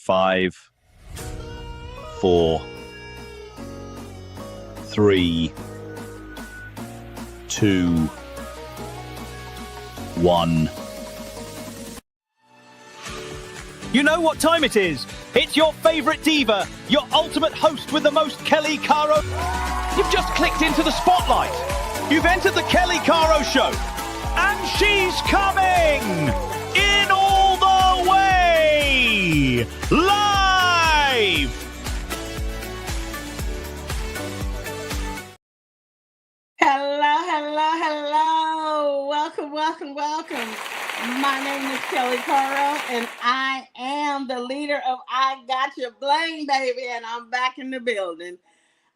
5, 4, 3, 2, 1. You know what time it is? It's your favorite diva, your ultimate host with the most, Kelli Caro. You've just clicked into the spotlight. You've entered the Kelli Caro Show. And she's coming in all the way live. Hello. Welcome. My name is Kelli Caro, and I am the leader of I Got Your Bling, baby, and I'm back in the building.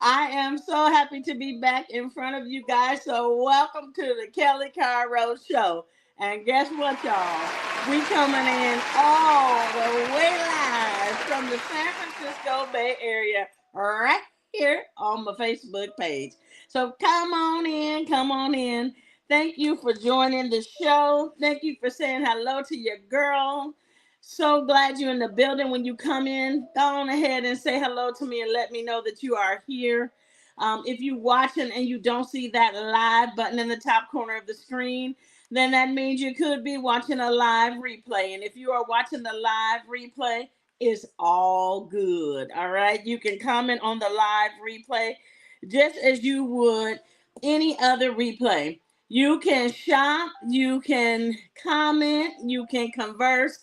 I am so happy to be back in front of you guys, so welcome to the Kelli Caro Show. And guess what, y'all? We coming in all the way live from the San Francisco Bay Area right here on my Facebook page. So come on in. Thank you for joining the show. Thank you for saying hello to your girl. So glad you're in the building. When you come in, go on ahead and say hello to me and let me know that you are here. If you're watching and you don't see that live button in the top corner of the screen, then that means you could be watching a live replay. And if you are watching the live replay, it's all good. All right. You can comment on the live replay just as you would any other replay. You can shop, you can comment, you can converse.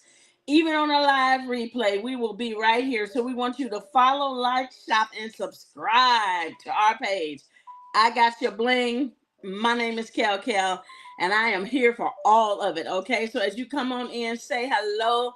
Even on a live replay, we will be right here. So we want you to follow, like, shop, and subscribe to our page. I Got Your Bling. My name is Kel, and I am here for all of it, okay? So as you come on in, say hello.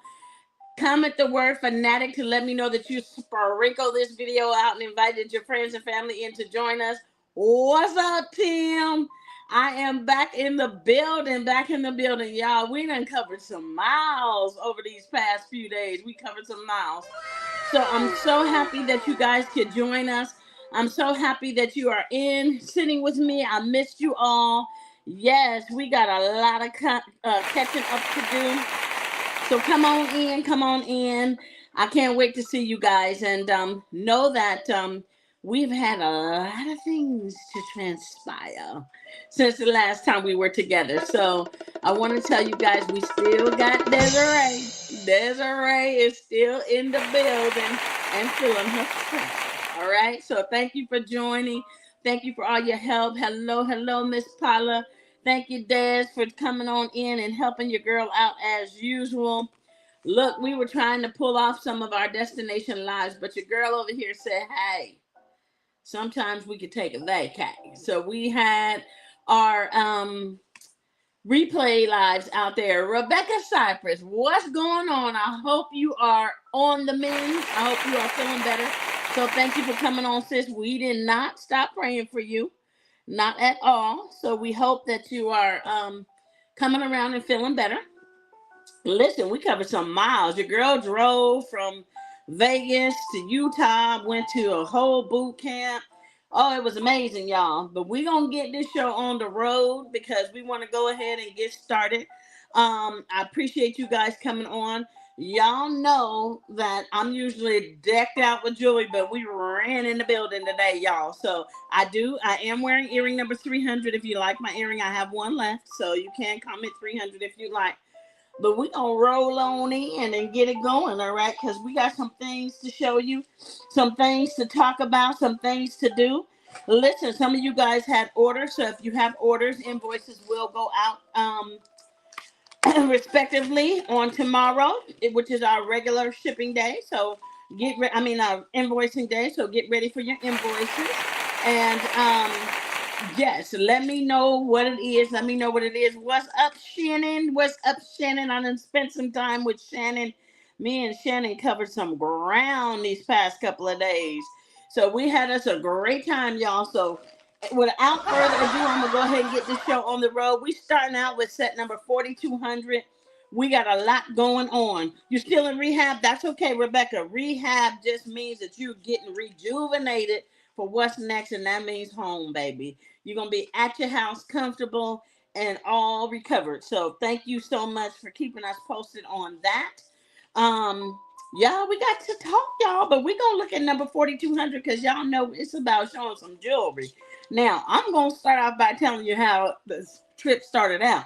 Comment the word fanatic to let me know that you sprinkle this video out and invited your friends and family in to join us. What's up, Tim? I am back in the building, y'all. We done covered some miles over these past few days. We covered some miles. So I'm so happy that you guys could join us. I'm so happy that you are sitting with me. I missed you all. Yes, we got a lot of catching up to do. So come on in. I can't wait to see you guys, and know that we've had a lot of things to transpire since the last time we were together. So I want to tell you guys, we still got Desiree. Desiree is still in the building and feeling her strength. All right. So thank you for joining. Thank you for all your help. Hello, Miss Paula. Thank you, Des, for coming on in and helping your girl out as usual. Look, we were trying to pull off some of our destination lives, but your girl over here said, hey, sometimes we could take a vacay. So we had our replay lives out there. Rebecca Cypress, what's going on? I hope you are on the mend. I hope you are feeling better. So thank you for coming on, sis. We did not stop praying for you. Not at all. So we hope that you are coming around and feeling better. Listen, we covered some miles. Your girl drove from Vegas to Utah, went to a whole boot camp. Oh, it was amazing, y'all. But we're going to get this show on the road because we want to go ahead and get started. I appreciate you guys coming on. Y'all know that I'm usually decked out with jewelry, but we ran in the building today, y'all. So I am wearing earring number 300. If you like my earring, I have one left. So you can comment 300 if you like. But we're going to roll on in and get it going, all right? Because we got some things to show you, some things to talk about, some things to do. Listen, some of you guys had orders. So if you have orders, invoices will go out respectively on tomorrow, which is our regular shipping day. So invoicing day. So get ready for your invoices. And yes, let me know what it is. What's up, Shannon? I done spent some time with Shannon. Me and Shannon covered some ground these past couple of days. So we had us a great time, y'all. So without further ado, I'm going to go ahead and get this show on the road. We starting out with set number 4200. We got a lot going on. You're still in rehab? That's okay, Rebecca. Rehab just means that you're getting rejuvenated for what's next, and that means home, baby. You're going to be at your house, comfortable, and all recovered. So thank you so much for keeping us posted on that. Y'all, we got to talk, y'all, but we're going to look at number 4,200 because y'all know it's about showing some jewelry. Now, I'm going to start off by telling you how this trip started out.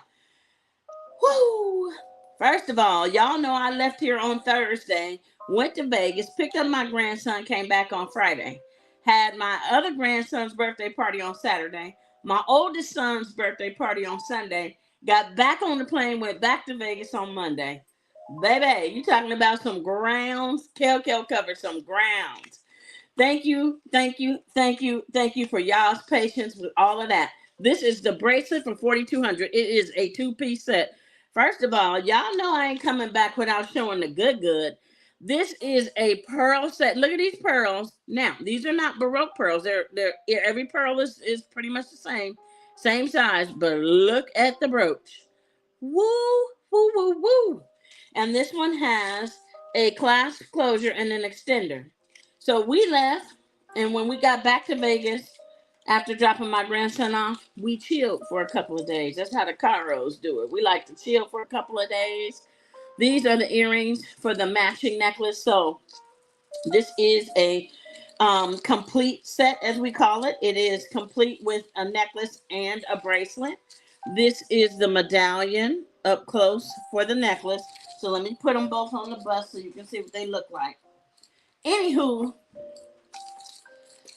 Woo! First of all, y'all know I left here on Thursday, went to Vegas, picked up my grandson, came back on Friday. Had my other grandson's birthday party on Saturday, my oldest son's birthday party on Sunday, got back on the plane, went back to Vegas on Monday. Baby, you talking about some grounds? Kel covered some grounds. Thank you, thank you, thank you, thank you for y'all's patience with all of that. This is the bracelet from 4,200. It is a two-piece set. First of all, y'all know I ain't coming back without showing the good. This is a pearl set. Look at these pearls. Now, these are not Baroque pearls. They're every pearl is pretty much the same size, but look at the brooch. Woo, woo, woo, woo. And this one has a clasp closure and an extender. So we left, and when we got back to Vegas, after dropping my grandson off, we chilled for a couple of days. That's how the Caros do it. We like to chill for a couple of days. These are the earrings for the matching necklace. So this is a complete set, as we call it. It is complete with a necklace and a bracelet. This is the medallion up close for the necklace. So let me put them both on the bus so you can see what they look like. Anywho,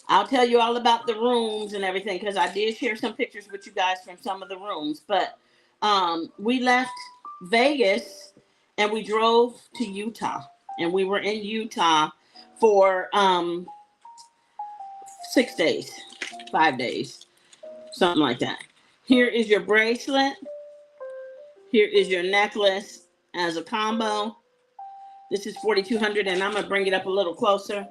I'll tell you all about the rooms and everything because I did share some pictures with you guys from some of the rooms. But we left Vegas and we drove to Utah. And we were in Utah for 6 days, 5 days, something like that. Here is your bracelet. Here is your necklace as a combo. This is 4,200, and I'm going to bring it up a little closer.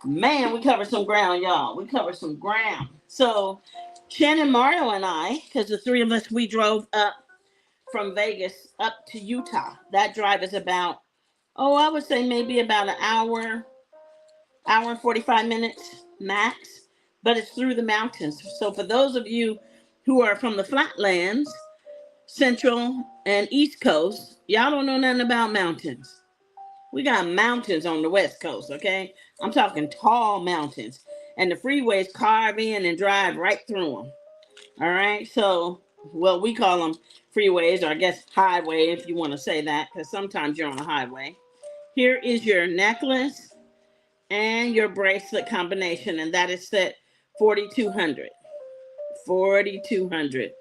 Man, we covered some ground, y'all. We covered some ground. So Shannon, Mario, and I, because the three of us, we drove up from Vegas up to Utah. That drive is about, I would say maybe about an hour and 45 minutes max, but it's through the mountains. So for those of you who are from the flatlands, Central and East Coast, y'all don't know nothing about mountains. We got mountains on the West Coast, okay? I'm talking tall mountains. And the freeways carve in and drive right through them. All right? So, well, we call them freeways, or I guess highway, if you want to say that, because sometimes you're on a highway. Here is your necklace and your bracelet combination, and that is set 4,200. 4,200.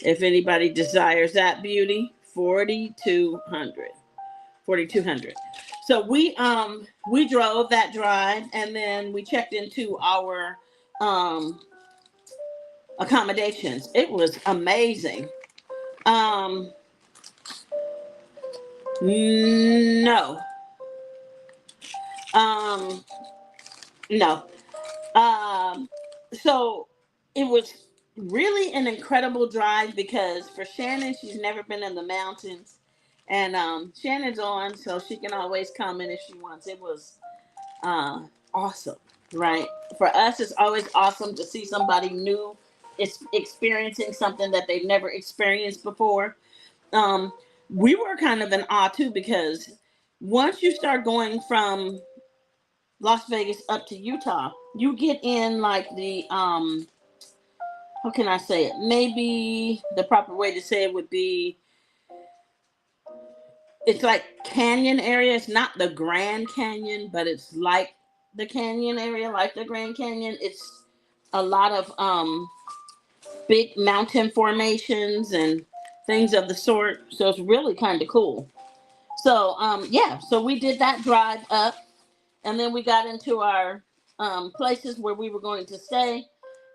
If anybody desires that beauty, 4,200. 4,200. So we drove that drive, and then we checked into our accommodations. It was amazing. No. No. So it was really an incredible drive because for Shannon, she's never been in the mountains. And Shannon's on, so she can always come in if she wants. It was awesome, right? For us, it's always awesome to see somebody new experiencing something that they've never experienced before. We were kind of in awe, too, because once you start going from Las Vegas up to Utah, you get in like the, how can I say it? Maybe the proper way to say it would be, it's like canyon area. It's not the Grand Canyon, but it's like the canyon area, like the Grand Canyon. It's a lot of big mountain formations and things of the sort. So it's really kind of cool. So so we did that drive up, and then we got into our places where we were going to stay,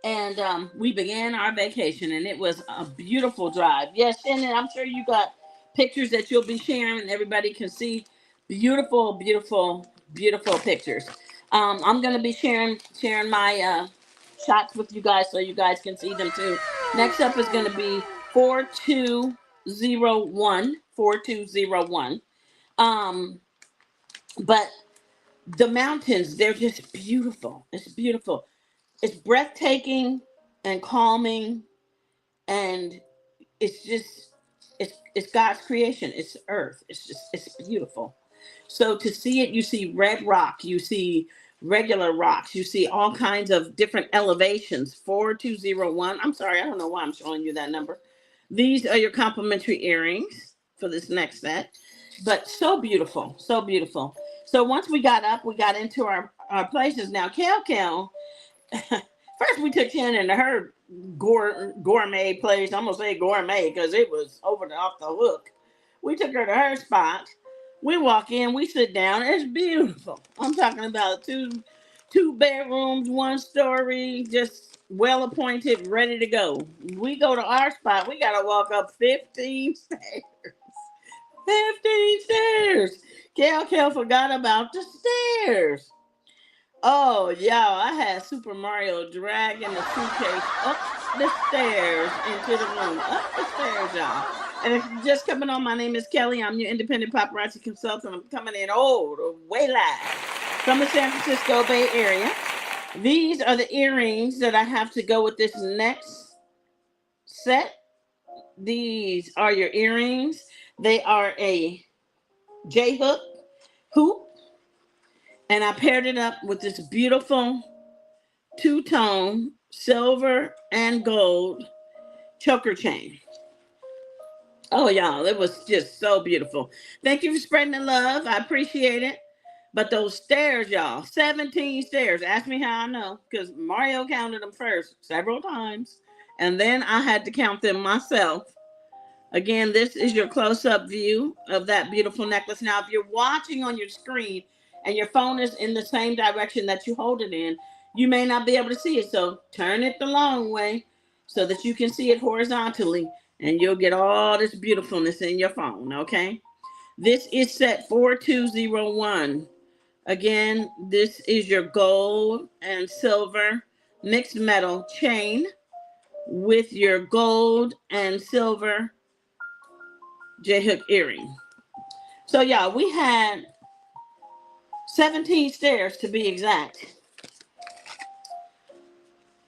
and we began our vacation, and it was a beautiful drive. Yes, Shannon, I'm sure you got pictures that you'll be sharing and everybody can see. Beautiful, beautiful, beautiful pictures. I'm going to be sharing my shots with you guys so you guys can see them too. Next up is going to be 4201. 4201. But the mountains, they're just beautiful. It's beautiful. It's breathtaking and calming, and it's just it's God's creation. It's earth. It's beautiful. So to see it, you see red rock, you see regular rocks, you see all kinds of different elevations. 4201. I'm sorry, I don't know why I'm showing you that number. These are your complimentary earrings for this next set. But so beautiful, so beautiful. So once we got up, we got into our places. Now, Kel, first we took Shannon to her gourmet place. I'm going to say gourmet because it was off the hook. We took her to her spot. We walk in, we sit down. It's beautiful. I'm talking about two bedrooms, 1 story, just well appointed, ready to go. We go to our spot. We got to walk up 15 stairs. 15 stairs. Kel forgot about the stairs. Oh, y'all, I had Super Mario dragging the suitcase up the stairs into the room. Up the stairs, y'all. And if you're just coming on, my name is Kelli. I'm your independent paparazzi consultant. I'm coming in way live from the San Francisco Bay Area. These are the earrings that I have to go with this next set. These are your earrings. They are a J-hook hoop. And I paired it up with this beautiful two-tone silver and gold choker chain. Oh, y'all, it was just so beautiful. Thank you for spreading the love. I appreciate it. But those stairs, y'all, 17 stairs. Ask me how I know, because Mario counted them first several times. And then I had to count them myself. Again, this is your close-up view of that beautiful necklace. Now, if you're watching on your screen and your phone is in the same direction that you hold it in, you may not be able to see it. So turn it the long way so that you can see it horizontally, and you'll get all this beautifulness in your phone, okay? This is set 4201. Again, this is your gold and silver mixed metal chain with your gold and silver J-hook earring. So, y'all, we had 17 stairs to be exact.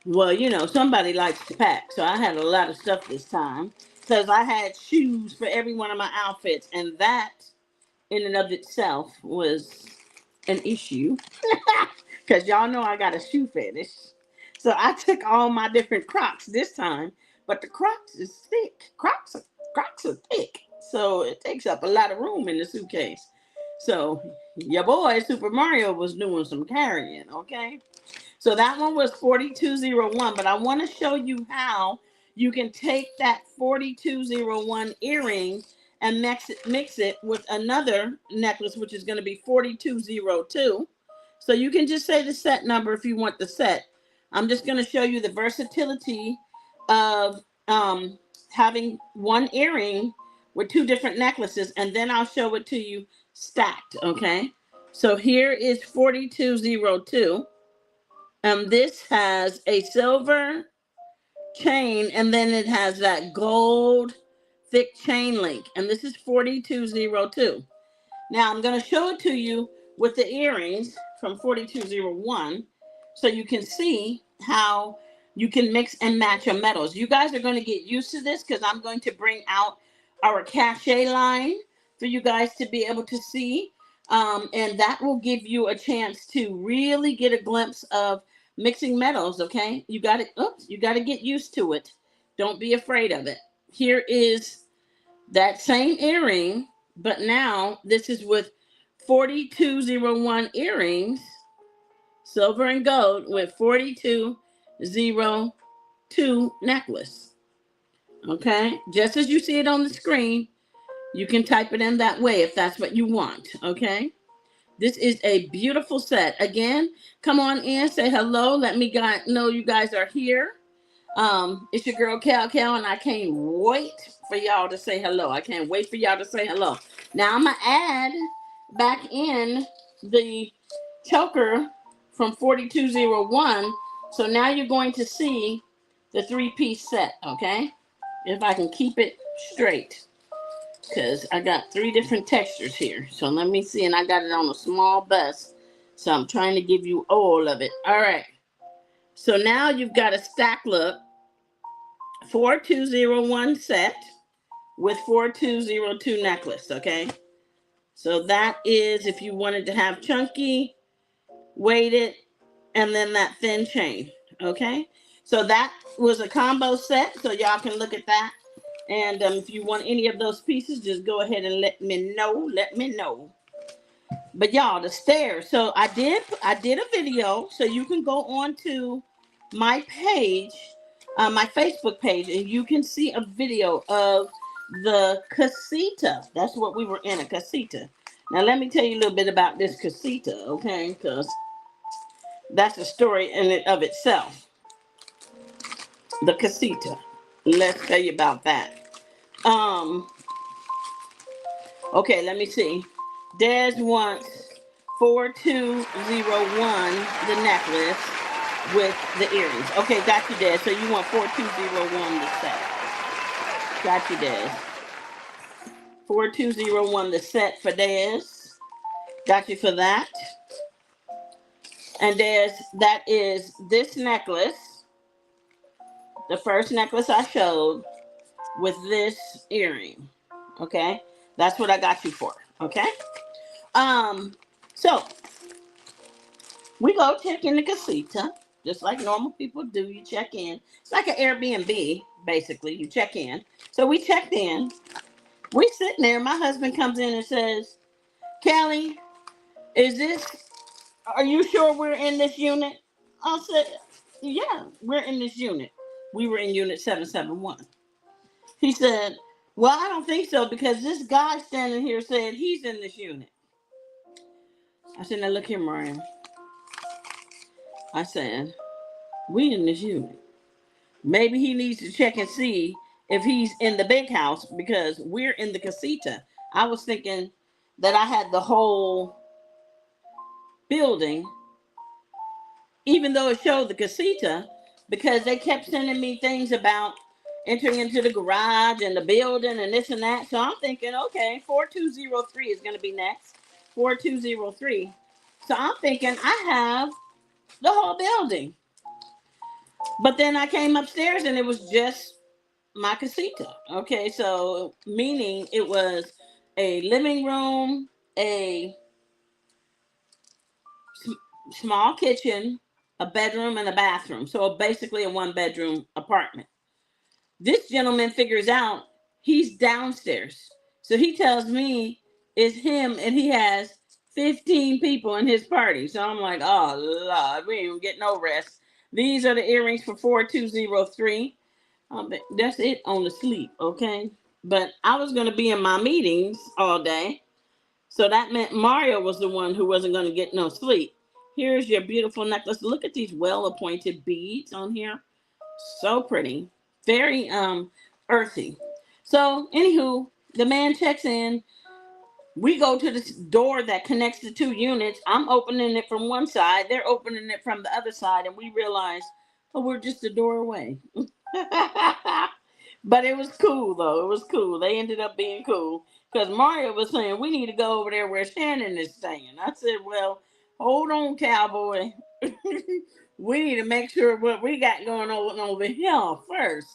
Well, you know, somebody likes to pack, so I had a lot of stuff this time because I had shoes for every one of my outfits, and that in and of itself was an issue because y'all know I got a shoe fetish. So I took all my different Crocs this time, but the Crocs is thick. Crocs are thick, so it takes up a lot of room in the suitcase. So your boy Super Mario was doing some carrying, okay? So that one was 4201, but I want to show you how you can take that 4201 earring and mix it with another necklace, which is going to be 4202. So you can just say the set number if you want the set. I'm just going to show you the versatility of having one earring with 2 different necklaces, and then I'll show it to you stacked, okay? So here is 4202. This has a silver chain, and then it has that gold thick chain link, and this is 4202. Now I'm going to show it to you with the earrings from 4201 so you can see how you can mix and match your metals. You guys are going to get used to this because I'm going to bring out our cachet line for you guys to be able to see, and that will give you a chance to really get a glimpse of mixing metals. Okay, you got to get used to it. Don't be afraid of it. Here is that same earring, but now this is with 4201 earrings, silver and gold, with 4202 necklace. Okay, just as you see it on the screen, you can type it in that way if that's what you want. Okay, this is a beautiful set. Again, come on in, say hello, let me know you guys are here. It's your girl Cal, and I can't wait for y'all to say hello. I can't wait for y'all to say hello. Now I'm gonna add back in the choker from 4201. So now you're going to see the 3-piece set, okay? If I can keep it straight, because I got 3 different textures here. So let me see, and I got it on a small bust, so I'm trying to give you all of it. All right. So now you've got a stack look, 4201 set with 4202 necklace, okay? So that is if you wanted to have chunky, weighted, and then that thin chain. Okay. So that was a combo set. So y'all can look at that. And if you want any of those pieces, just go ahead and let me know. Let me know. But y'all, the stairs. So I did a video, so you can go on to my page, my Facebook page, and you can see a video of the casita. That's what we were in, a casita. Now let me tell you a little bit about this casita, okay? Because that's a story in and of itself. The casita. Let's tell you about that. Okay, let me see. Des wants 4201, the necklace with the earrings. Okay, got you, Des. So you want 4201 the set. Got you, Des. 4201 the set for Des. Got you for that. And Des, that is this necklace. The first necklace I showed with this earring. Okay? That's what I got you for. Okay? So we go check in the casita, just like normal people do. You check in. It's like an Airbnb, basically. You check in. So we checked in. We sitting there. My husband comes in and says, Kelly, are you sure we're in this unit? I said, yeah, we're in this unit. We were in unit 771. He said, well, I don't think so, because this guy standing here said he's in this unit. I said, now look here, Mariam. I said, we in this unit. Maybe he needs to check and see if he's in the big house, because we're in the casita. I was thinking that I had the whole building, even though it showed the casita, because they kept sending me things about entering into the garage and the building and this and that. So I'm thinking, okay, 4203 is going to be next. 4203. So I'm thinking I have the whole building. But then I came upstairs and it was just my casita. Okay, so meaning it was a living room, a small kitchen, a bedroom, and a bathroom. So basically a one-bedroom apartment. This gentleman figures out he's downstairs. So he tells me it's him and he has 15 people in his party. So I'm like, oh, Lord, we ain't even get no rest. These are the earrings for 4203. That's it on the sleep, okay? But I was going to be in my meetings all day. So that meant Mario was the one who wasn't going to get no sleep. Here's your beautiful necklace. Look at these well-appointed beads on here. So pretty. Very earthy. So, anywho, the man checks in. We go to this door that connects the two units. I'm opening it from one side. They're opening it from the other side. And we realize, oh, we're just a door away. But it was cool, though. It was cool. They ended up being cool. Because Mario was saying, we need to go over there where Shannon is staying. I said, well, hold on, cowboy. We need to make sure what we got going on over here first.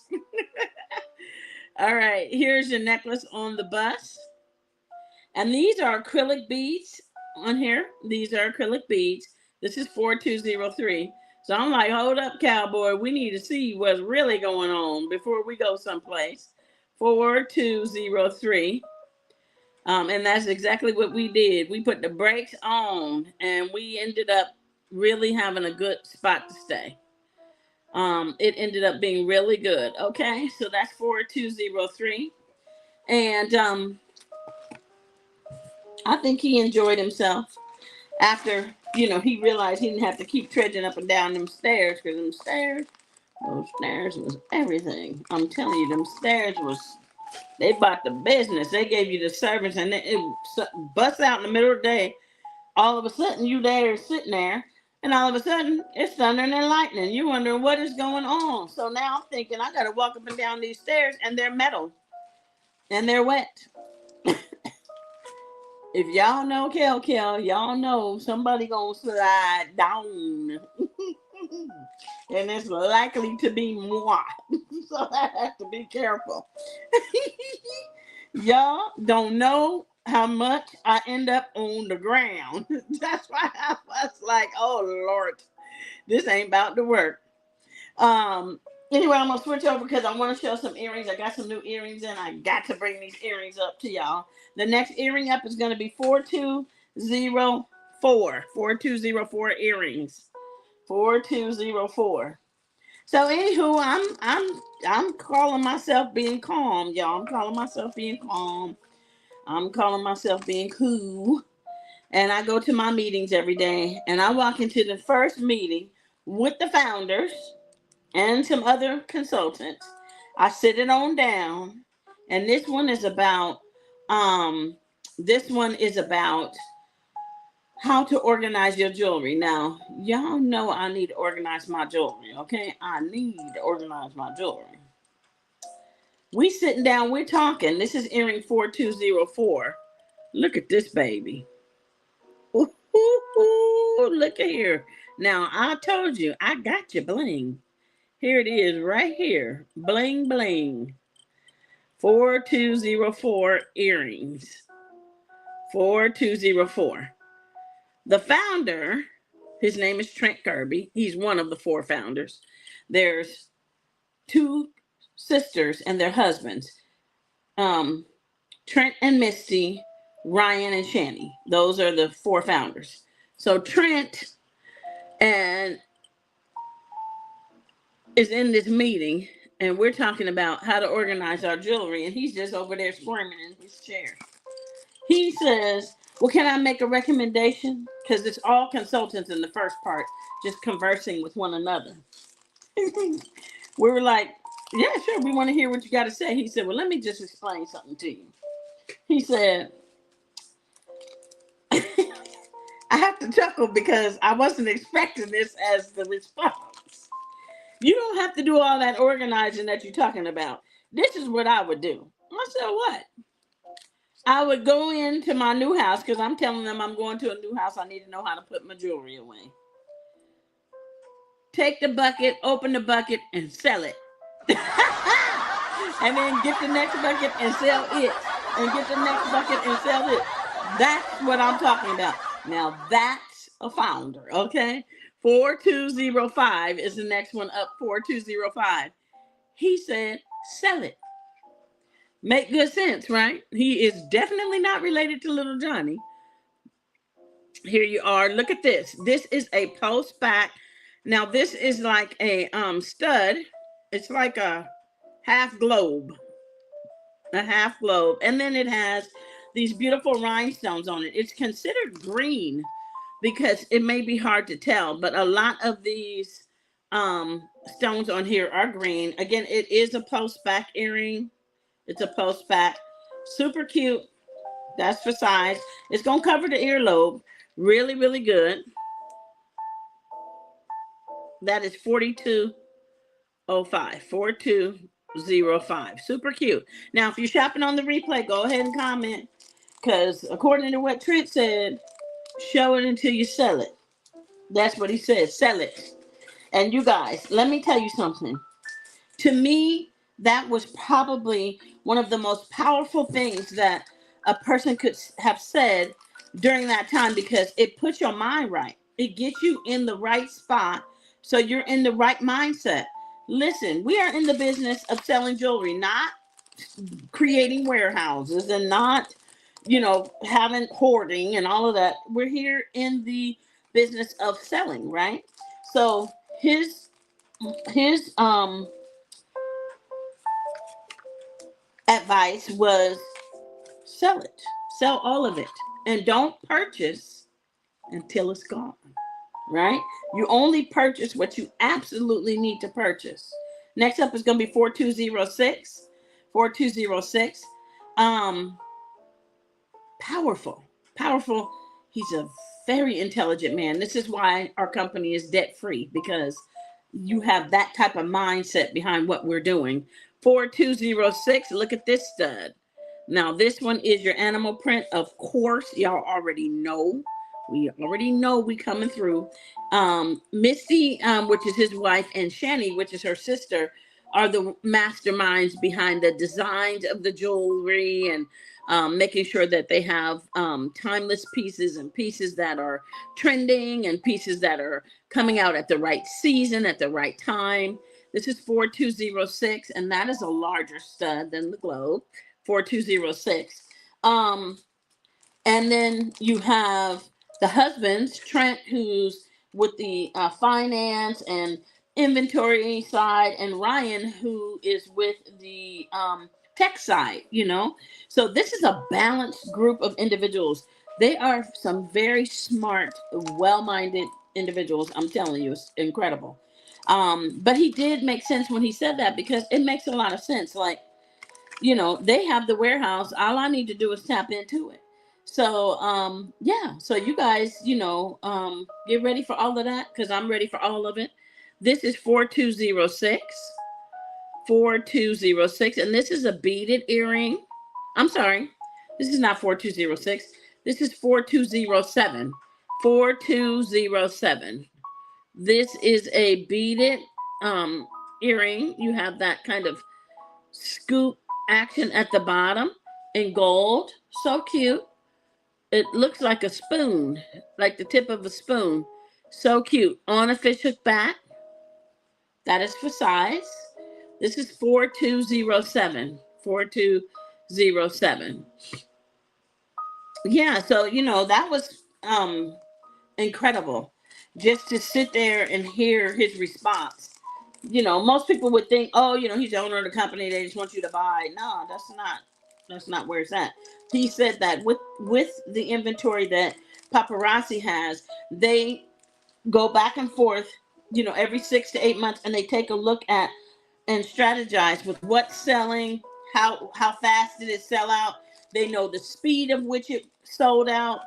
All right, here's your necklace on the bus. And these are acrylic beads on here. These are acrylic beads. This is 4203. So I'm like, hold up, cowboy. We need to see what's really going on before we go someplace. 4203. And that's exactly what we did. We put the brakes on and we ended up really having a good spot to stay. It ended up being really good. Okay, so that's 4203. And I think he enjoyed himself after, he realized he didn't have to keep trudging up and down them stairs, because those stairs was everything. I'm telling you, them stairs they bought the business. They gave you the service, and it busts out in the middle of the day. All of a sudden, you there sitting there, and all of a sudden, it's thunder and lightning. You're wondering what is going on. So now I'm thinking, I got to walk up and down these stairs, and they're metal, and they're wet. If y'all know Kel, y'all know somebody gonna slide down. And it's likely to be moi. So I have to be careful. Y'all don't know how much I end up on the ground. That's why I was like, oh Lord, this ain't about to work. Um, anyway, I'm gonna switch over because I want to show some earrings. I got some new earrings in. I got to bring these earrings up to y'all. The next earring up is gonna be 4204. 4204 earrings. 4204. So anywho, I'm calling myself being calm, y'all. I'm calling myself being calm. I'm calling myself being cool. And I go to my meetings every day. And I walk into the first meeting with the founders and some other consultants. I sit it on down. And this one is about how to organize your jewelry. Now, y'all know I need to organize my jewelry, okay? I need to organize my jewelry. We sitting down, we're talking. This is earring 4204. Look at this baby. Ooh, look at here. Now, I told you, I got your bling. Here it is right here. Bling, bling. 4204 earrings. 4204. The founder, his name is Trent Kirby. He's one of the 4 founders. There's 2 sisters and their husbands. Trent and Misty, Ryan and Shani. Those are the 4 founders. So Trent is in this meeting, and we're talking about how to organize our jewelry, and he's just over there squirming in his chair. He says, well, can I make a recommendation? Because it's all consultants in the first part, just conversing with one another. We were like, yeah, sure, we want to hear what you got to say. He said, well, let me just explain something to you. He said, I have to chuckle because I wasn't expecting this as the response. You don't have to do all that organizing that you're talking about. This is what I would do. I said, what? I would go into my new house because I'm telling them I'm going to a new house. I need to know how to put my jewelry away. Take the bucket, open the bucket, and sell it. And then get the next bucket and sell it. And get the next bucket and sell it. That's what I'm talking about. Now that's a founder, okay? 4205 is the next one up. 4205. He said, sell it. Make good sense, right? He is definitely not related to Little Johnny. Here you are. Look at this. This is a post back. Now this is like a stud. It's like a half globe. A half globe. And then it has these beautiful rhinestones on it. It's considered green because it may be hard to tell, but a lot of these stones on here are green. Again, it is a post back earring. It's a post back. Super cute. That's for size. It's going to cover the earlobe. Really, really good. That is 4205. 4205. Super cute. Now, if you're shopping on the replay, go ahead and comment. Because according to what Trent said, show it until you sell it. That's what he said. Sell it. And you guys, let me tell you something. To me, that was probably one of the most powerful things that a person could have said during that time, because it puts your mind right. It gets you in the right spot, so you're in the right mindset. Listen, we are in the business of selling jewelry, not creating warehouses and not, having hoarding and all of that. We're here in the business of selling, right? So his advice was sell it. Sell all of it. And don't purchase until it's gone, right? You only purchase what you absolutely need to purchase. Next up is going to be 4206. 4206. Powerful. He's a very intelligent man. This is why our company is debt free, because you have that type of mindset behind what we're doing. 4206. Look at this stud. Now, this one is your animal print. Of course, y'all already know. We coming through. Misty, which is his wife, and Shani, which is her sister, are the masterminds behind the designs of the jewelry and making sure that they have timeless pieces and pieces that are trending and pieces that are coming out at the right season, at the right time. This is 4206, and that is a larger stud than the Globe, 4206. And then you have the husbands, Trent, who's with the finance and inventory side, and Ryan, who is with the tech side, you know. So this is a balanced group of individuals. They are some very smart, well-minded individuals. I'm telling you, it's incredible. But he did make sense when he said that, because it makes a lot of sense. Like, you know, they have the warehouse. All I need to do is tap into it. So, yeah. So you guys, you know, get ready for all of that, because I'm ready for all of it. This is 4206. 4206. And this is a beaded earring. I'm sorry. This is not 4206. This is 4207. 4207. This is a beaded earring. You have that kind of scoop action at the bottom in gold. So cute. It looks like a spoon, like the tip of a spoon. So cute. On a fishhook back. That is for size. This is 4207. 4207. Yeah, so you know, that was incredible. Just to sit there and hear his response. You know, most people would think, oh, you know, he's the owner of the company, they just want you to buy. No, that's not where it's at. He said that with the inventory that Paparazzi has, they go back and forth, you know, every 6 to 8 months, and they take a look at and strategize with what's selling, how fast did it sell out. They know the speed of which it sold out.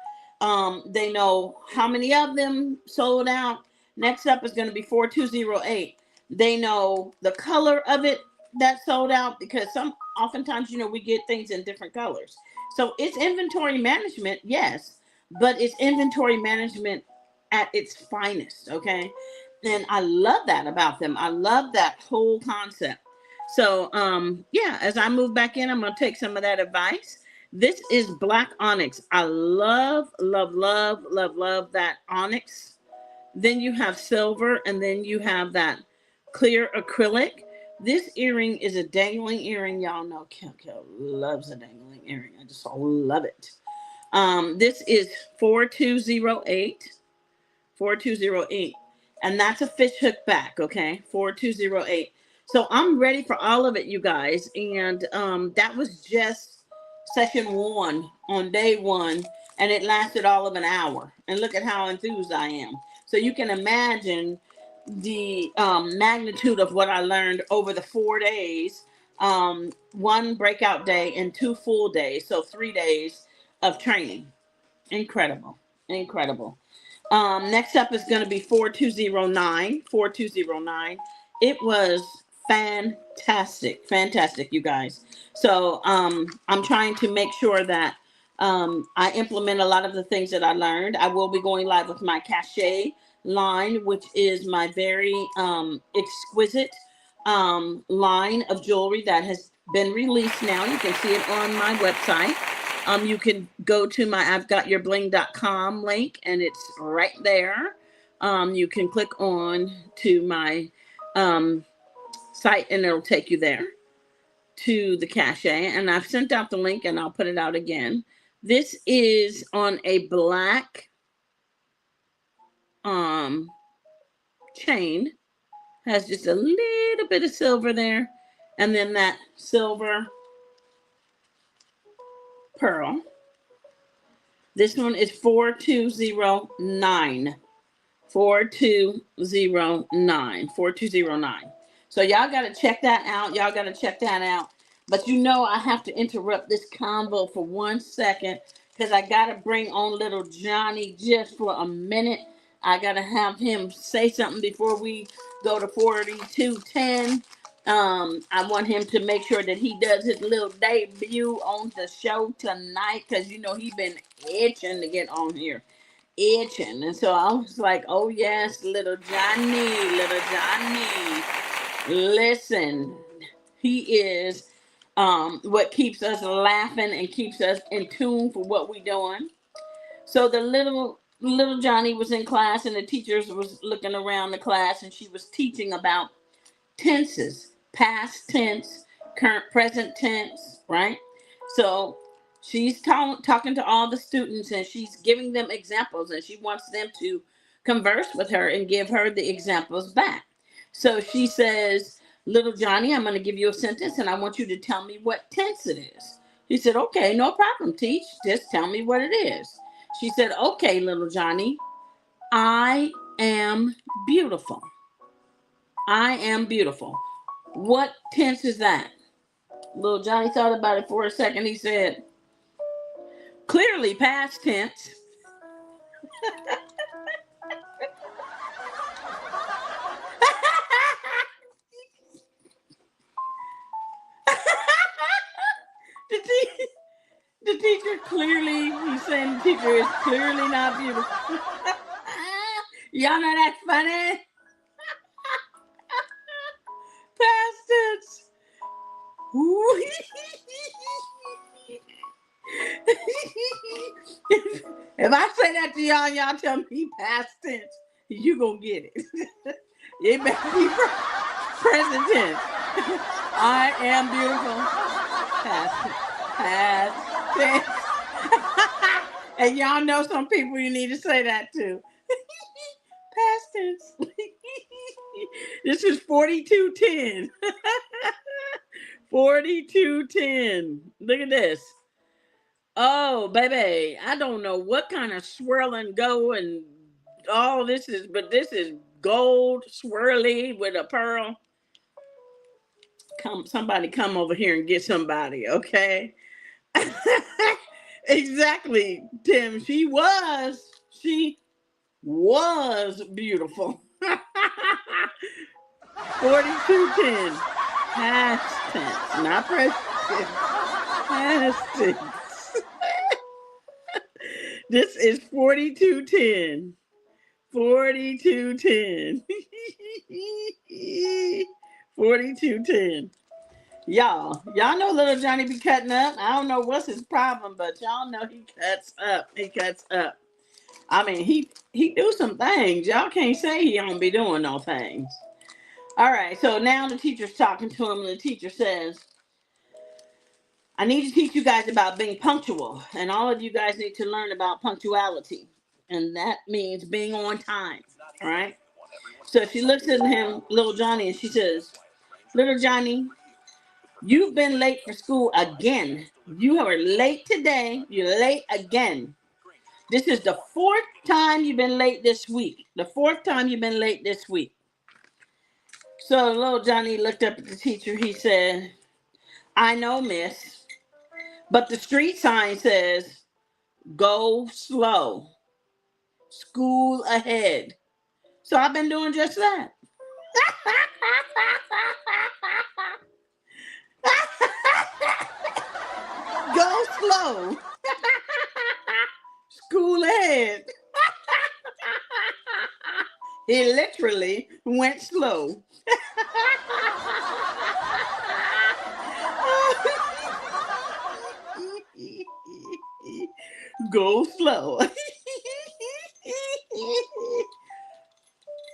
They know how many of them sold out. Next up is going to be 4208. They know the color of it that sold out, because oftentimes, you know, we get things in different colors. So it's inventory management, yes, but it's inventory management at its finest, okay? And I love that about them. I love that whole concept. So, yeah, as I move back in, I'm going to take some of that advice. This is black onyx. I love, love, love, love, love that onyx. Then you have silver, and then you have that clear acrylic. This earring is a dangling earring. Y'all know Kel loves a dangling earring. I just love it. This is 4208. 4208. And that's a fish hook back, okay? 4208. So I'm ready for all of it, you guys. And that was just session 1 on day 1. And it lasted all of an hour. And look at how enthused I am. So you can imagine the magnitude of what I learned over the 4 days. 1 breakout day and 2 full days. So 3 days of training. Incredible. Incredible. Next up is going to be 4209. 4209. It was fantastic. Fantastic, you guys. So I'm trying to make sure that I implement a lot of the things that I learned. I will be going live with my cachet line, which is my very exquisite line of jewelry that has been released now. You can see it on my website. You can go to my I'veGotYourBling.com link, and it's right there. You can click on to my site, and it'll take you there to the cachet. And I've sent out the link, and I'll put it out again. This is on a black chain. Has just a little bit of silver there, and then that silver pearl. This one is 4209. 4209. 4209. So y'all got to check that out. Y'all got to check that out. But you know, I have to interrupt this convo for 1 second, because I got to bring on little Johnny just for a minute. I got to have him say something before we go to 4210. I want him to make sure that he does his little debut on the show tonight, because you know he's been itching to get on here. Itching. And so I was like, oh yes, little Johnny. Listen, he is what keeps us laughing and keeps us in tune for what we're doing. So the little Johnny was in class, and the teachers was looking around the class, and she was teaching about tenses: past tense, current, present tense, right? So she's talking to all the students, and she's giving them examples, and she wants them to converse with her and give her the examples back. So she says, little Johnny, I'm going to give you a sentence, and I want you to tell me what tense it is. He said, okay, no problem, teach. Just tell me what it is. She said, okay, little Johnny, I am beautiful. I am beautiful. What tense is that? Little Johnny thought about it for a second. He said, clearly past tense. The teacher clearly, he's saying the teacher is clearly not beautiful. Y'all know that's funny? Past tense. If I say that to y'all, y'all tell me past tense, you gonna get it. It better be present tense. I am beautiful. Past tense. And y'all know some people you need to say that to. Past tense. This is 4210. 4210. Look at this. Oh, baby, I don't know what kind of swirl and go and all this is, but this is gold swirly with a pearl. Somebody come over here and get somebody, okay? Exactly, Tim. She was beautiful. 4210. Past tense, not present. Past tense. This is 4210. 4210. 4210. Y'all know little Johnny be cutting up. I don't know what's his problem, but y'all know he cuts up. He cuts up. I mean, he do some things. Y'all can't say he don't be doing no things. All right, so now the teacher's talking to him, and the teacher says, I need to teach you guys about being punctual, and all of you guys need to learn about punctuality, and that means being on time, all right? So she looks at him, little Johnny, and she says, little Johnny, you've been late for school again. You are late today. You're late again. This is the fourth time you've been late this week. The fourth time you've been late this week. So little Johnny looked up at the teacher. He said, I know, miss, but the street sign says, go slow, school ahead. So I've been doing just that. Go slow. School ahead. He literally went slow. Go slow.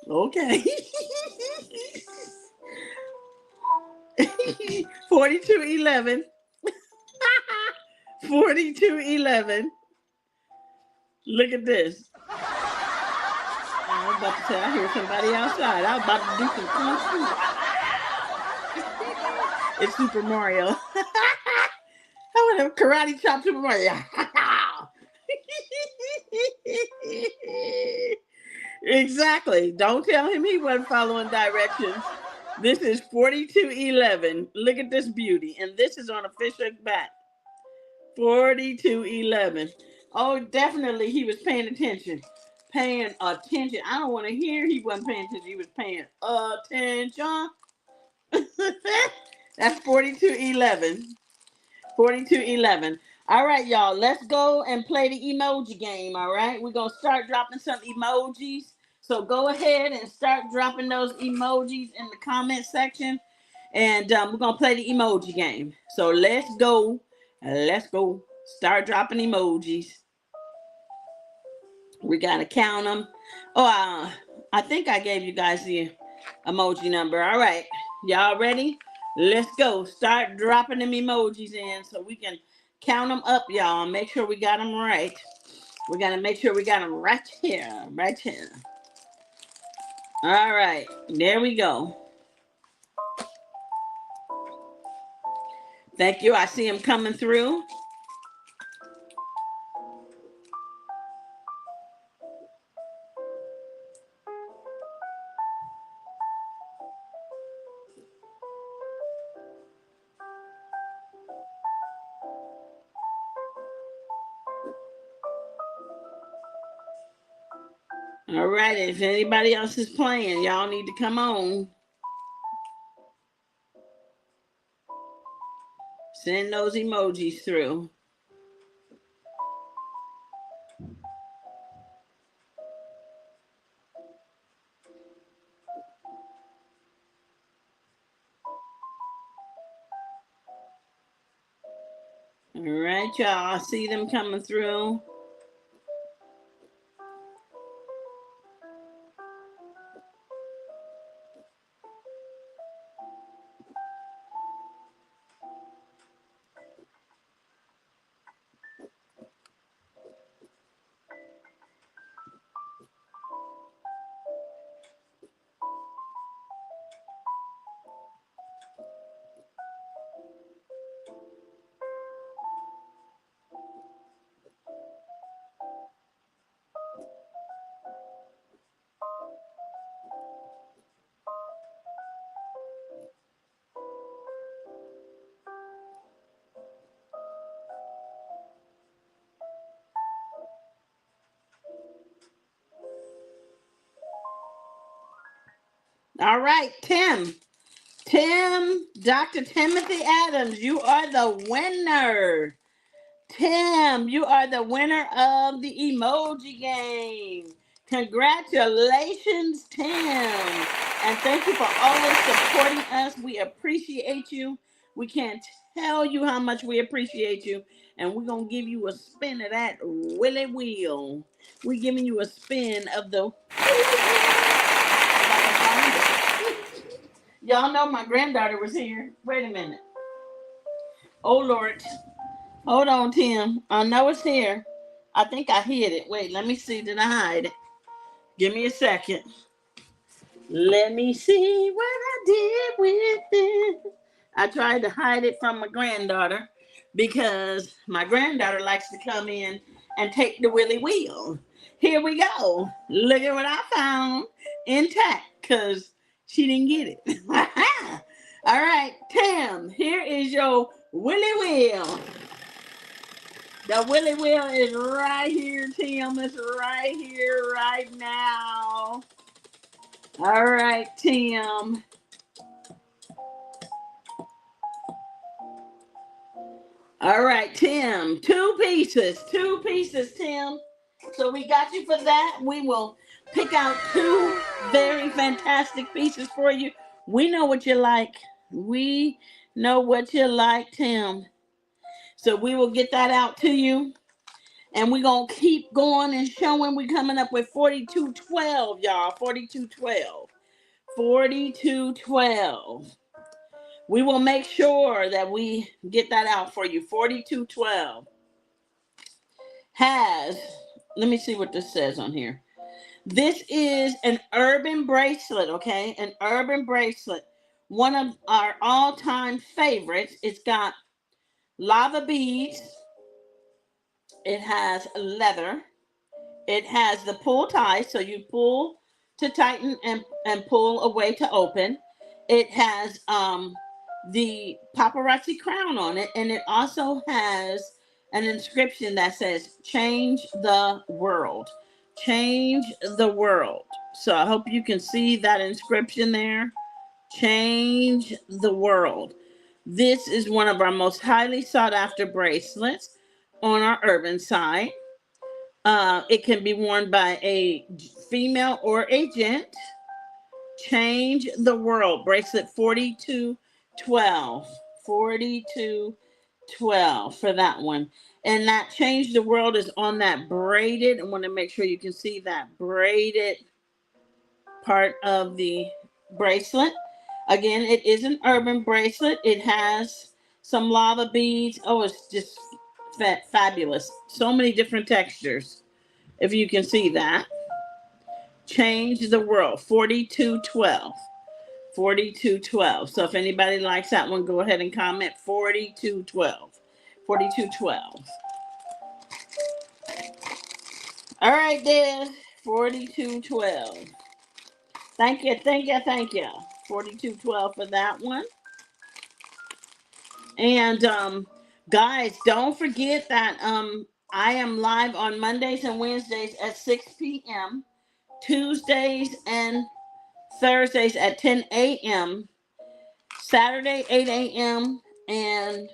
Okay. 4211. 4211. Look at this. I was about to say, I hear somebody outside. I was about to do some kung fu. It's Super Mario. I want to karate chop Super Mario. Exactly. Don't tell him he wasn't following directions. This is 4211. Look at this beauty. And this is on a fishhook bat. 4211. Oh, definitely he was paying attention. Paying attention. I don't want to hear he wasn't paying attention. He was paying attention. That's 4211. 4211. All right, y'all. Let's go and play the emoji game, all right? We're going to start dropping some emojis. So go ahead and start dropping those emojis in the comment section. And we're going to play the emoji game. So let's go. Let's go. Start dropping emojis. We got to count them. Oh, I think I gave you guys the emoji number. All right. Y'all ready? Let's go. Start dropping them emojis in so we can count them up, y'all. Make sure we got them right. We got to make sure we got them right here. Right here. All right. There we go. Thank you. I see them coming through. All right, if anybody else is playing, y'all need to come on. Send those emojis through. All right, y'all. I see them coming through. All right, Tim, Dr. Timothy Adams, you are the winner. Tim, you are the winner of the emoji game. Congratulations, Tim. And thank you for always supporting us. We appreciate you. We can't tell you how much we appreciate you. And we're going to give you a spin of that Willy Wheel. We're giving you a spin of the... Y'all know my granddaughter was here. Wait a minute. Oh, Lord. Hold on, Tim. I know it's here. I think I hid it. Wait, let me see. Did I hide it? Give me a second. Let me see what I did with it. I tried to hide it from my granddaughter because my granddaughter likes to come in and take the Willy Wheel. Here we go. Look at what I found intact because she didn't get it. All right, Tim, here is your Willy Wheel. The Willy Wheel is right here, Tim. It's right here, right now. All right, Tim. All right, Tim. Two pieces, Tim. So we got you for that. We will pick out two very fantastic pieces for you. We know what you like. We know what you like, Tim. So we will get that out to you. And we're going to keep going and showing. We're coming up with 4212, y'all. 4212. 4212. We will make sure that we get that out for you. 4212 has, let me see what this says on here. This is an urban bracelet, okay? An urban bracelet. One of our all-time favorites. It's got lava beads. It has leather. It has the pull tie, so you pull to tighten and pull away to open. It has the paparazzi crown on it, and it also has an inscription that says, "Change the world." Change the world. So I hope you can see that inscription there. Change the world. This is one of our most highly sought after bracelets on our urban side. It can be worn by a female or a gent. Change the world. Bracelet 4212. 4212 for that one. And that Change the World is on that braided. I want to make sure you can see that braided part of the bracelet. Again, it is an urban bracelet. It has some lava beads. Oh, it's just fabulous. So many different textures. If you can see that. Change the World, 4212. 4212. So if anybody likes that one, go ahead and comment 4212. 4212. All right, there. 4212. Thank you, thank you, thank you. 4212 for that one. And guys, don't forget that I am live on Mondays and Wednesdays at 6 p.m. Tuesdays and Thursdays at 10 a.m., Saturday 8 a.m., and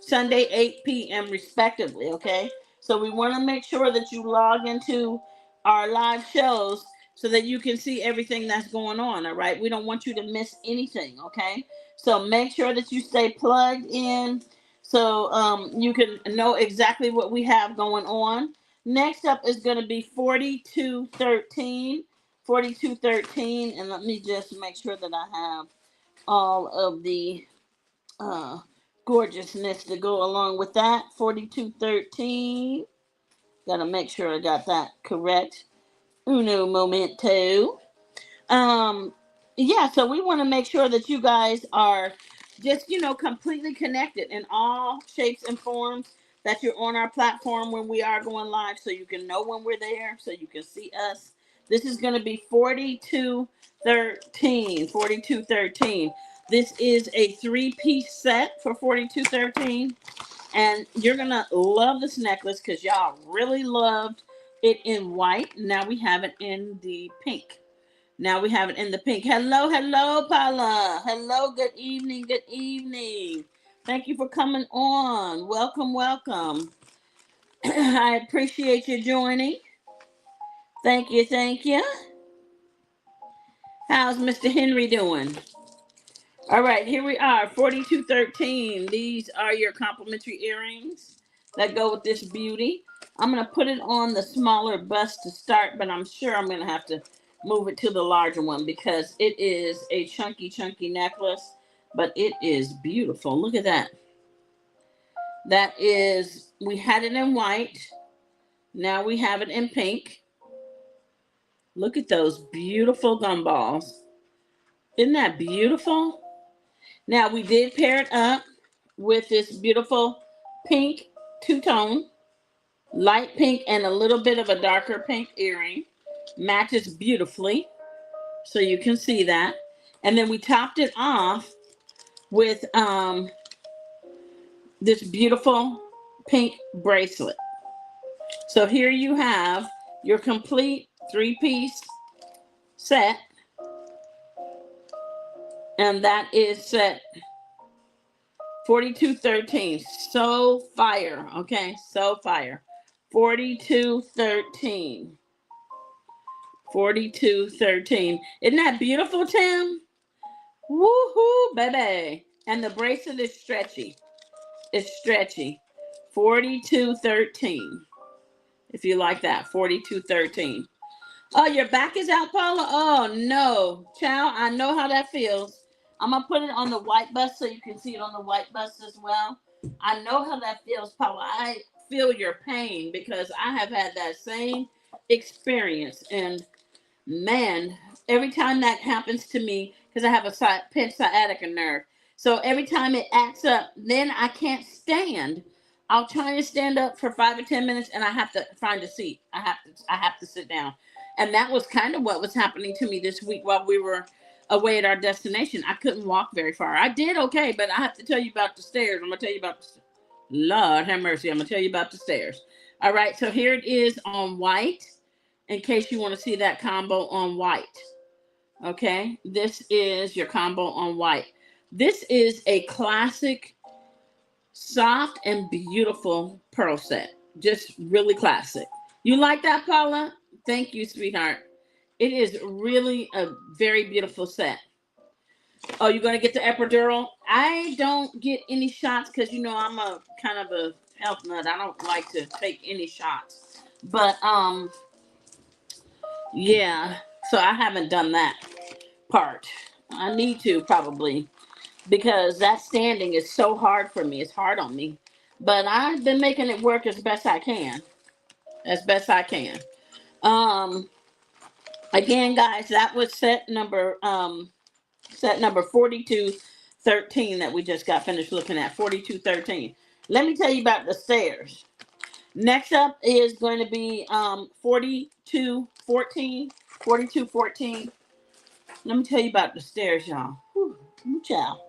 Sunday 8 p.m. respectively, okay? So we want to make sure that you log into our live shows so that you can see everything that's going on, all right? We don't want you to miss anything, okay? So make sure that you stay plugged in so you can know exactly what we have going on. Next up is going to be 4213. 4213, and let me just make sure that I have all of the gorgeousness to go along with that. 4213. Gotta make sure I got that correct. Uno momento. Yeah, so we want to make sure that you guys are just, completely connected in all shapes and forms, that you're on our platform when we are going live so you can know when we're there, so you can see us. This is going to be 4213. 4213. This is a 3-piece set for 4213. And you're going to love this necklace because y'all really loved it in white. Now we have it in the pink. Hello, hello, Paula. Hello, good evening, good evening. Thank you for coming on. Welcome, welcome. I appreciate you joining. Thank you, thank you. How's Mr. Henry doing? All right, here we are, 4213. These are your complimentary earrings that go with this beauty. I'm going to put it on the smaller bust to start, but I'm sure I'm going to have to move it to the larger one because it is a chunky necklace, but it is beautiful. Look at that. We had it in white. Now we have it in pink. Look at those beautiful gumballs. Isn't that beautiful? Now we did pair it up with this beautiful pink two-tone, light pink and a little bit of a darker pink earring. Matches beautifully, so you can see that. And then we topped it off with this beautiful pink bracelet. So here you have your complete 3-piece set. And that is set 4213. So fire, okay? So fire. 4213. 4213. Isn't that beautiful, Tim? Woohoo, baby. And the bracelet is stretchy. It's stretchy. 4213. If you like that, 4213. Oh, your back is out, Paula? Oh, no. Child, I know how that feels. I'm going to put it on the white bust so you can see it on the white bust as well. I know how that feels, Paula. I feel your pain because I have had that same experience. And man, every time that happens to me, because I have a pinched sciatica nerve. So every time it acts up, then I can't stand. I'll try to stand up for 5 or 10 minutes and I have to find a seat. I have to sit down. And that was kind of what was happening to me this week while we were away at our destination. I couldn't walk very far. I did okay, but I have to tell you about the stairs. I'm going to tell you about Lord have mercy. I'm going to tell you about the stairs. All right, so here it is on white, in case you want to see that combo on white. Okay, this is your combo on white. This is a classic, soft and beautiful pearl set. Just really classic. You like that, Paula? Thank you, sweetheart. It is really a very beautiful set. Oh, you're gonna get the epidural? I don't get any shots because I'm a kind of a health nut. I don't like to take any shots. But yeah. So I haven't done that part. I need to probably because that standing is so hard for me. It's hard on me. But I've been making it work as best I can. As best I can. Um Again, guys, that was set number 4213 that we just got finished looking at. 4213. Let me tell you about the stairs. Next up is going to be 4214. 4214. Let me tell you about the stairs, y'all. Whew, child.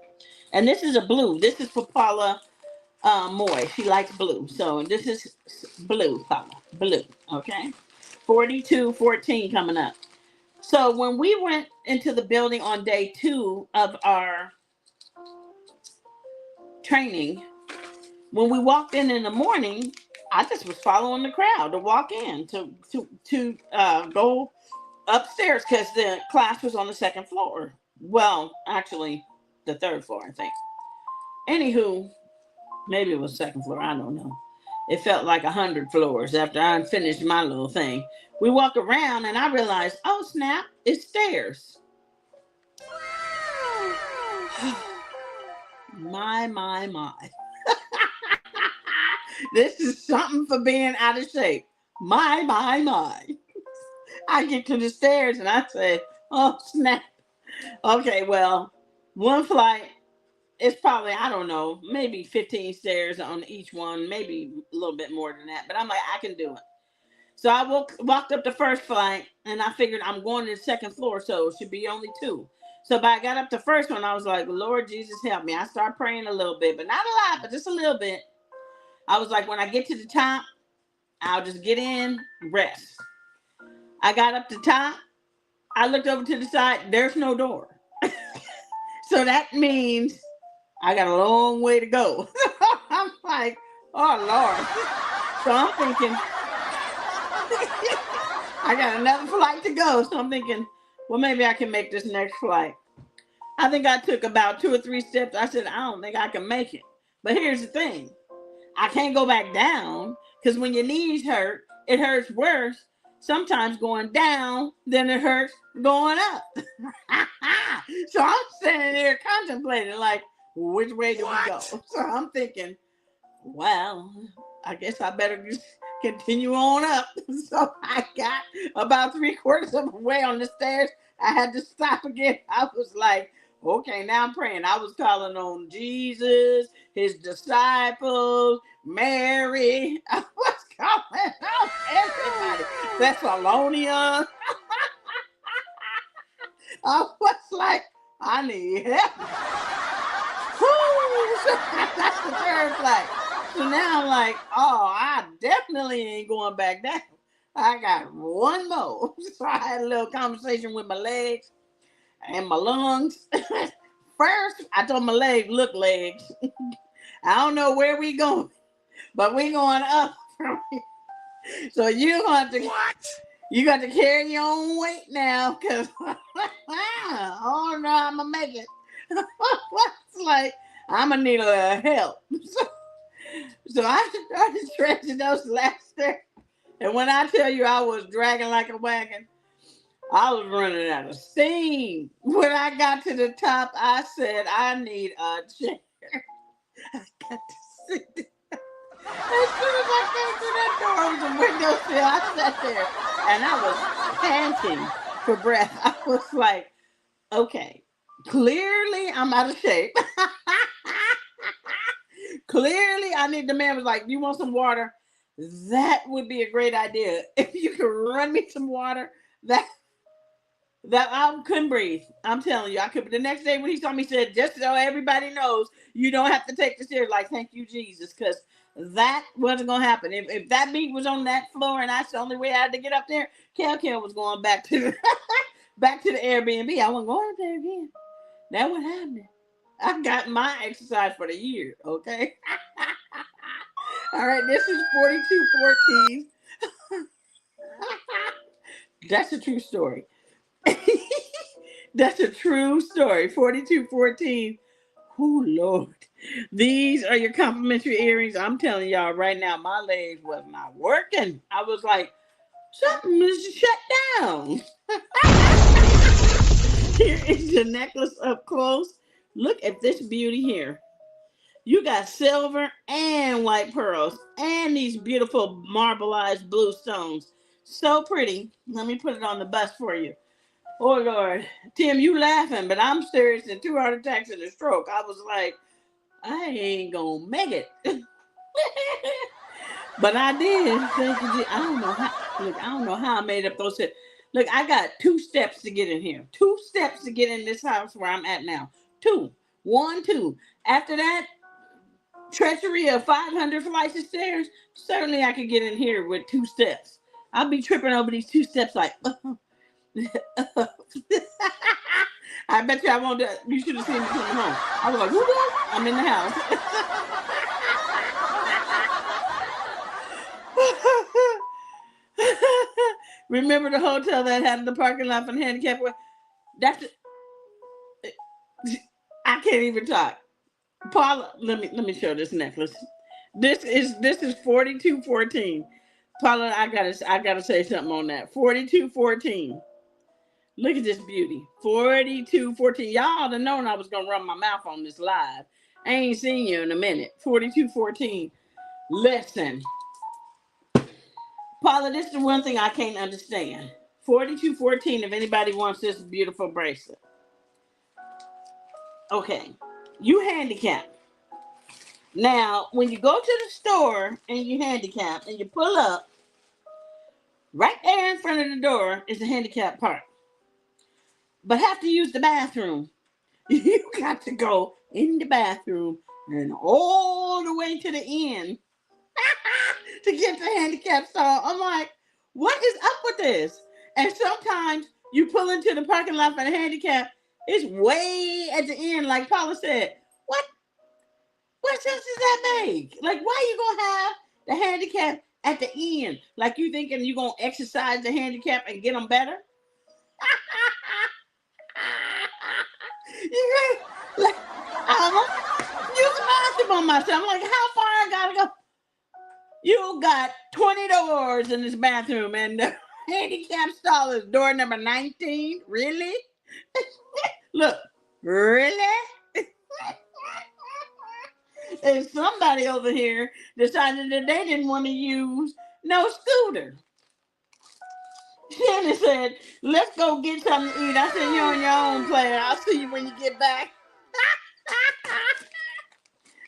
And this is a blue. This is for Paula Moy. She likes blue. So this is blue, Paula. Blue. Okay. 4214 coming up. So when we went into the building on day 2 of our training, when we walked in the morning, I just was following the crowd to walk in to go upstairs because the class was on the 2nd floor. Well, actually, the 3rd floor, I think. Anywho, maybe it was 2nd floor. I don't know. It felt like 100 floors after I finished my little thing. We walk around and I realized, oh snap, it's stairs. My. This is something for being out of shape. My. I get to the stairs and I say, oh snap. Okay, well, one flight is probably, I don't know, maybe 15 stairs on each one, maybe a little bit more than that. But I'm like, I can do it. So I walked up the first flight and I figured I'm going to the 2nd floor, so it should be only 2. So but I got up the first one, I was like, Lord Jesus, help me. I started praying a little bit, but not a lot, but just a little bit. I was like, when I get to the top, I'll just get in, rest. I got up the top. I looked over to the side. There's no door. So that means I got a long way to go. I'm like, oh, Lord. So I'm thinking, I got another flight to go. So I'm thinking, well, maybe I can make this next flight. I think I took about 2 or 3 steps. I said, I don't think I can make it. But here's the thing. I can't go back down because when your knees hurt, it hurts worse sometimes going down than it hurts going up. So I'm standing there contemplating like, which way do we go? So I'm thinking, well, I guess I better just continue on up. So I got about 3/4 of the way on the stairs. I had to stop again. I was like, okay, now I'm praying. I was calling on Jesus, his disciples, Mary. I was calling on everybody. Thessalonians. I was like, I need help. That's the 3rd flight. So now I'm like, oh, I definitely ain't going back down. I got one more. So I had a little conversation with my legs and my lungs. First, I told my legs, look, legs, I don't know where we going, but we going up from here. So you got to carry your own weight now, because I don't know how I'm going to make it. It's like, I'm going to need a little help. So I started stretching those last stairs. And when I tell you I was dragging like a wagon, I was running out of steam. When I got to the top, I said, I need a chair. I got to sit there. As soon as I came through that door, it was a windowsill. I sat there and I was panting for breath. I was like, okay, clearly I'm out of shape. Clearly I need, the man was like, you want some water? That would be a great idea. If you could run me some water, that I couldn't breathe. I'm telling you, I could. But the next day when he saw me, he said, just so everybody knows, you don't have to take the stairs. Like, thank you, Jesus, because that wasn't going to happen. If that meat was on that floor and that's the only way I had to get up there, Kel was going back to the, back to the Airbnb. I wasn't going up there again. That what happened. I got my exercise for the year, okay? All right, this is 4214. That's a true story. That's a true story. 4214. Oh, Lord. These are your complimentary earrings. I'm telling y'all right now, my legs was not working. I was like, something is shut down. Here is your necklace up close. Look at this beauty here. You got silver and white pearls and these beautiful marbleized blue stones. So pretty. Let me put it on the bust for you. Oh, Lord. Tim, you laughing, but I'm serious in 2 heart attacks and a stroke. I was like, I ain't gonna make it. But I did. Thank you. I don't know how. Look, I don't know how I made up those steps. Look, I got 2 steps to get in here. 2 steps to get in this house where I'm at now. 2. 1, 2. After that, treachery of 500 flights of stairs. Certainly, I could get in here with 2 steps. I'll be tripping over these 2 steps like. I bet you I won't. You should have seen me coming home. I was like, who that? I'm in the house. Remember the hotel that had the parking lot for the handicap? That's I can't even talk. Paula, let me show this necklace. This is 4214. Paula, I gotta say something on that. 4214. Look at this beauty. 4214. Y'all ought to known I was gonna run my mouth on this live. I ain't seen you in a minute. 4214. Listen. Paula, this is the one thing I can't understand. 4214, if anybody wants this beautiful bracelet. Okay. You handicap. Now, when you go to the store and you handicap and you pull up, right there in front of the door is the handicap part. But have to use the bathroom. You got to go in the bathroom and all the way to the end to get the handicap stall. I'm like, what is up with this? And sometimes you pull into the parking lot for the handicap, it's way at the end, like Paula said. What sense does that make? Like, why you gonna have the handicap at the end? Like, you thinking you gonna exercise the handicap and get them better? You like, I'm use the bathroom on myself. I'm like, how far I gotta go? You got 20 doors in this bathroom, and the handicap stall is door number 19. Really? Look, really? And somebody over here decided that they didn't want to use no scooter. Shannon said, let's go get something to eat. I said, you're on your own, player. I'll see you when you get back.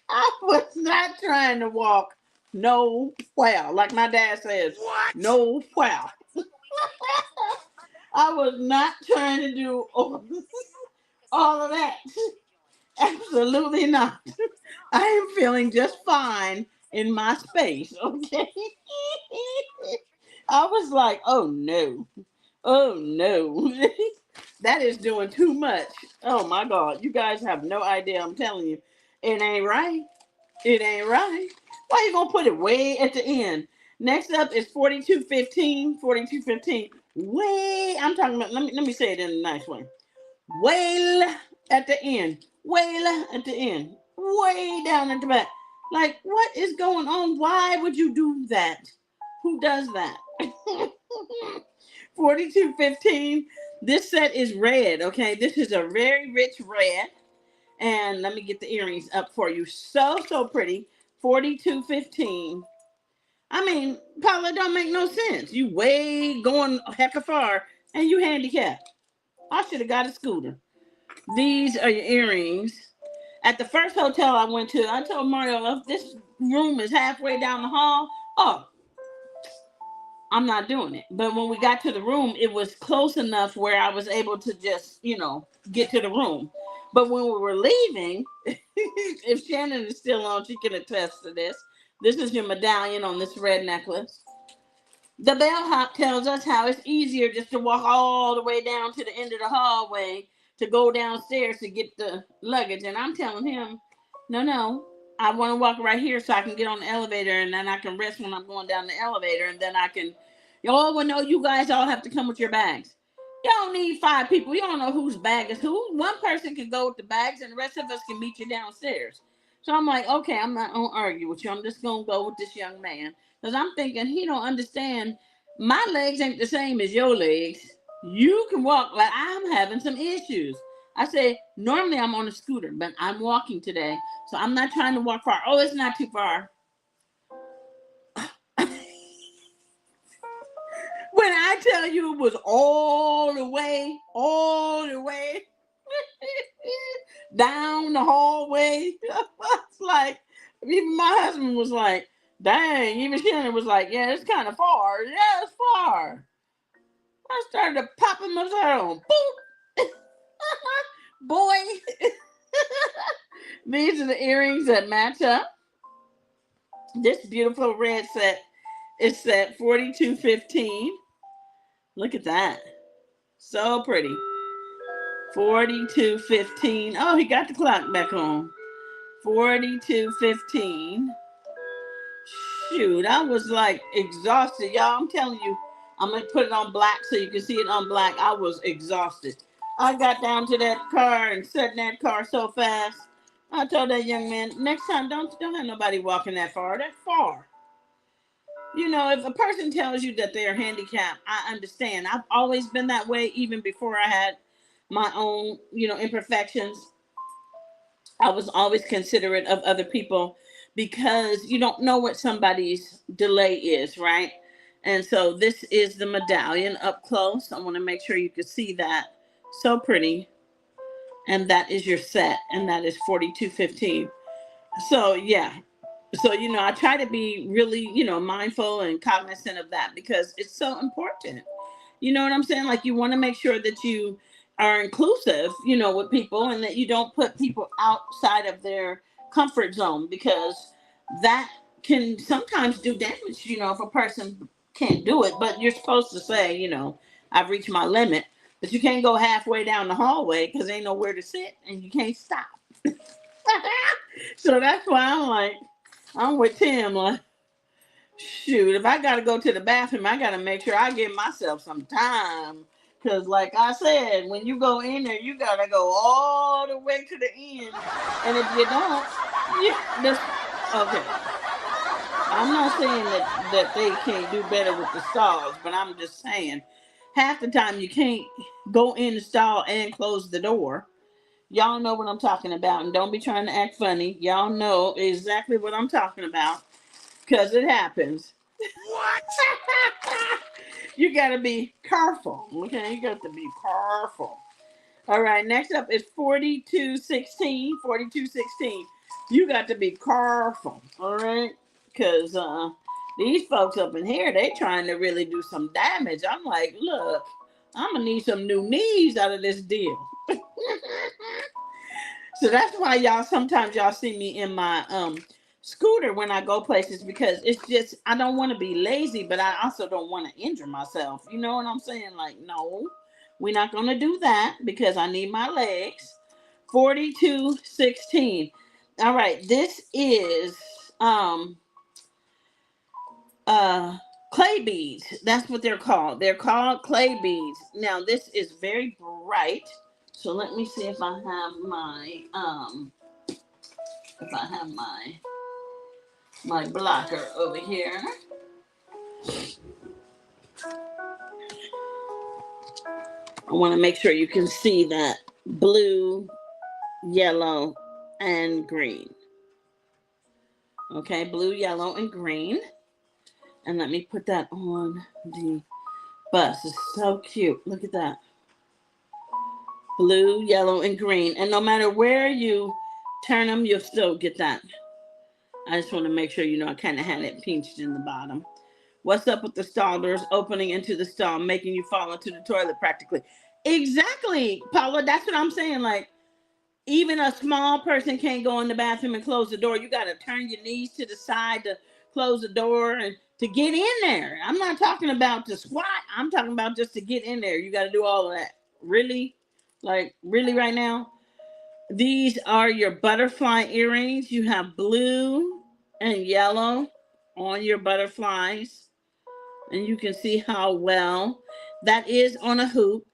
I was not trying to walk no well. Like my dad says, what? No well. I was not trying to do all of that. Absolutely not. I am feeling just fine in my space, okay? I was like, oh no. That is doing too much. Oh my God. You guys have no idea. I'm telling you. It ain't right. It ain't right. Why you gonna put it way at the end? Next up is 4215. 4215. Way, I'm talking about, let me say it in a nice way. Way at the end. Way at the end. Way down at the back. Like, what is going on? Why would you do that? Who does that? 4215. This set is red, okay? This is a very rich red. And let me get the earrings up for you. So pretty. 4215. I mean, Paula, don't make no sense. You way going a heck of far and you handicapped. I should have got a scooter. These are your earrings. At the first hotel I went to, I told Mario, if this room is halfway down the hall, I'm not doing it. But when we got to the room, it was close enough where I was able to just, get to the room. But when we were leaving, if Shannon is still on, she can attest to this. This is your medallion on this red necklace. The bellhop tells us how it's easier just to walk all the way down to the end of the hallway to go downstairs to get the luggage. And I'm telling him, no, I want to walk right here so I can get on the elevator and then I can rest when I'm going down the elevator. And then I can, no, you guys all have to come with your bags. You don't need 5 people. You don't know whose bag is who. One person can go with the bags and the rest of us can meet you downstairs. So I'm like, okay, I'm not going to argue with you. I'm just going to go with this young man. Because I'm thinking he don't understand my legs ain't the same as your legs. You can walk like I'm having some issues. I say, normally I'm on a scooter, but I'm walking today. So I'm not trying to walk far. Oh, it's not too far. When I tell you it was all the way down the hallway, it's like, even my husband was like, dang, even Shannon was like, yeah, it's kind of far. Yeah, it's far. I started to pop him upside down. Boop. Boy. These are the earrings that match up. This beautiful red set is set $42.15. Look at that. So pretty. $42.15. Oh, he got the clock back on. $42.15. Shoot, I was like exhausted. Y'all, I'm telling you, I'm going to put it on black so you can see it on black. I was exhausted. I got down to that car and sat in that car so fast. I told that young man, next time, don't have nobody walking that far. That's far. You know, if a person tells you that they're handicapped, I understand. I've always been that way, even before I had my own, imperfections. I was always considerate of other people because you don't know what somebody's delay is, right? And so this is the medallion up close. I want to make sure you can see that. So pretty. And that is your set, and that is $42.15. So, yeah. So, I try to be really, mindful and cognizant of that because it's so important. You know what I'm saying? Like, you want to make sure that you are inclusive, with people, and that you don't put people outside of their comfort zone, because that can sometimes do damage, if a person can't do it. But you're supposed to say, I've reached my limit, but you can't go halfway down the hallway because there ain't nowhere to sit and you can't stop. So that's why I'm with Tim. Like, shoot, if I got to go to the bathroom, I got to make sure I give myself some time. Because like I said, when you go in there, you got to go all the way to the end. And if you don't, okay. I'm not saying that they can't do better with the stalls, but I'm just saying, half the time you can't go in the stall and close the door. Y'all know what I'm talking about, and don't be trying to act funny. Y'all know exactly what I'm talking about, because it happens. What? You got to be careful, okay? You got to be careful. All right, next up is $42.16. $42.16. You got to be careful, all right? Because these folks up in here, they trying to really do some damage. I'm like, look, I'm going to need some new knees out of this deal. So that's why sometimes y'all see me in my scooter when I go places, because it's just, I don't want to be lazy, but I also don't want to injure myself. You know what I'm saying? Like, no, we're not going to do that because I need my legs. $42.16. All right, this is clay beads. That's what they're called. They're called clay beads. Now, this is very bright. So let me see if I have my blocker over here. I want to make sure you can see that blue, yellow, and green. Okay, blue, yellow, and green. And let me put that on the bus. It's so cute. Look at that. Blue, yellow, and green. And no matter where you turn them, you'll still get that. I just want to make sure I kind of had it pinched in the bottom. What's up with the stall doors opening into the stall, making you fall into the toilet practically? Exactly, Paula. That's what I'm saying. Like, even a small person can't go in the bathroom and close the door. You got to turn your knees to the side to close the door and to get in there. I'm not talking about to squat. I'm talking about just to get in there. You got to do all of that. Really? Like, really right now? These are your butterfly earrings. You have blue and yellow on your butterflies. And you can see how well that is on a hoop.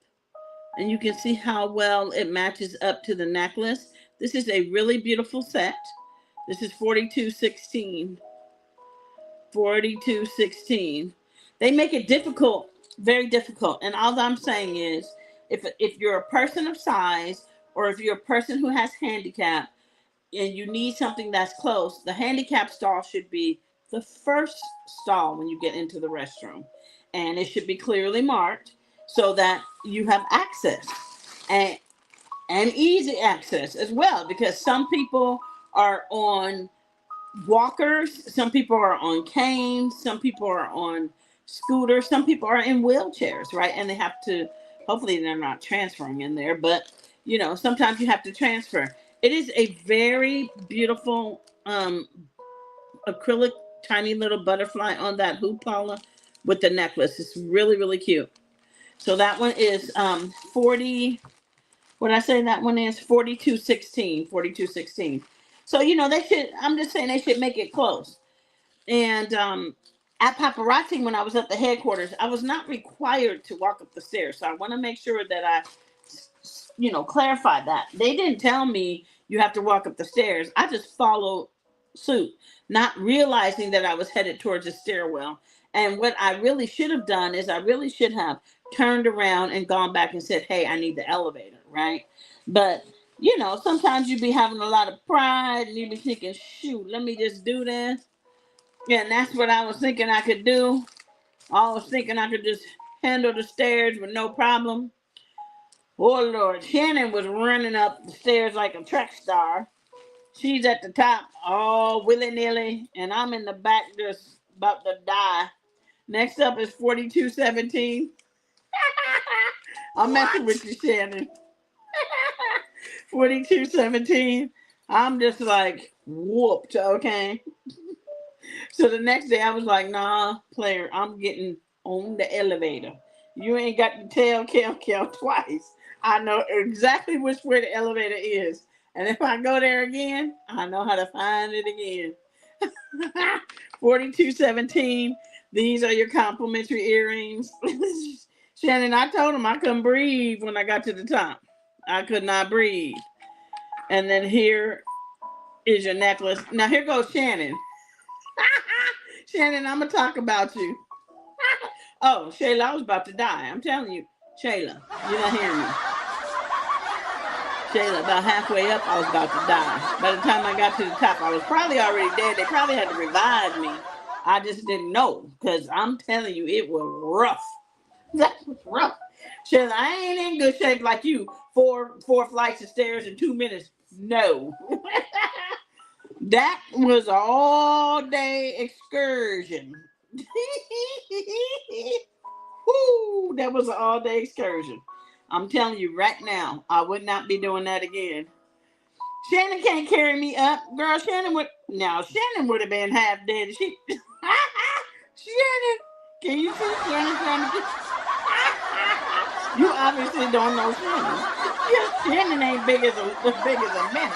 And you can see how well it matches up to the necklace. This is a really beautiful set. This is 4216. 4216. They make it difficult, very difficult. And all I'm saying is, if you're a person of size, or if you're a person who has handicap and you need something that's close, the handicap stall should be the first stall when you get into the restroom. And it should be clearly marked so that you have access. And easy access as well, because some people are on walkers, some people are on canes, some people are on scooters, some people are in wheelchairs, right? And they have to, hopefully they're not transferring in there, but you know, sometimes you have to transfer. It is a very beautiful acrylic tiny little butterfly on that hoop, Paula, with the necklace. It's really, really cute. So that one is 40, what I say that one is 4216, 4216. So, you know, they should, I'm just saying they should make it close. And at paparazzi, when I was at the headquarters, I was not required to walk up the stairs. So I want to make sure that I, you know, clarify that. They didn't tell me you have to walk up the stairs. I just followed suit, not realizing that I was headed towards the stairwell. And what I really should have done is I really should have turned around and gone back and said, hey, I need the elevator, right? But, you know, sometimes you be having a lot of pride and you be thinking, shoot, let me just do this. Yeah, and that's what I was thinking I could do. I was thinking I could just handle the stairs with no problem. Oh, Lord. Shannon was running up the stairs like a track star. She's at the top, all willy-nilly, and I'm in the back just about to die. Next up is 4217. I'm messing with you, Shannon. 4217. I'm just like whooped, okay? So the next day I was like, nah, player, I'm getting on the elevator. You ain't got to tell Kel twice. I know exactly which way the elevator is. And if I go there again, I know how to find it again. 4217. These are your complimentary earrings. Shannon, I told him I couldn't breathe when I got to the top. I could not breathe. And then here is your necklace. Now here goes Shannon. Shannon, I'm going to talk about you. Oh, Shayla, I was about to die. I'm telling you. Shayla, you're not hearing me. Shayla, about halfway up, I was about to die. By the time I got to the top, I was probably already dead. They probably had to revive me. I just didn't know, because I'm telling you, it was rough. That was rough. Shayla, I ain't in good shape like you. Four flights of stairs in 2 minutes. No. That was an all-day excursion. Woo, that was an all-day excursion. I'm telling you right now, I would not be doing that again. Shannon can't carry me up. Girl, Shannon would have been half dead. Shannon, can you see Shannon trying to get... You obviously don't know Shannon. Yeah, Shannon ain't big as a minute.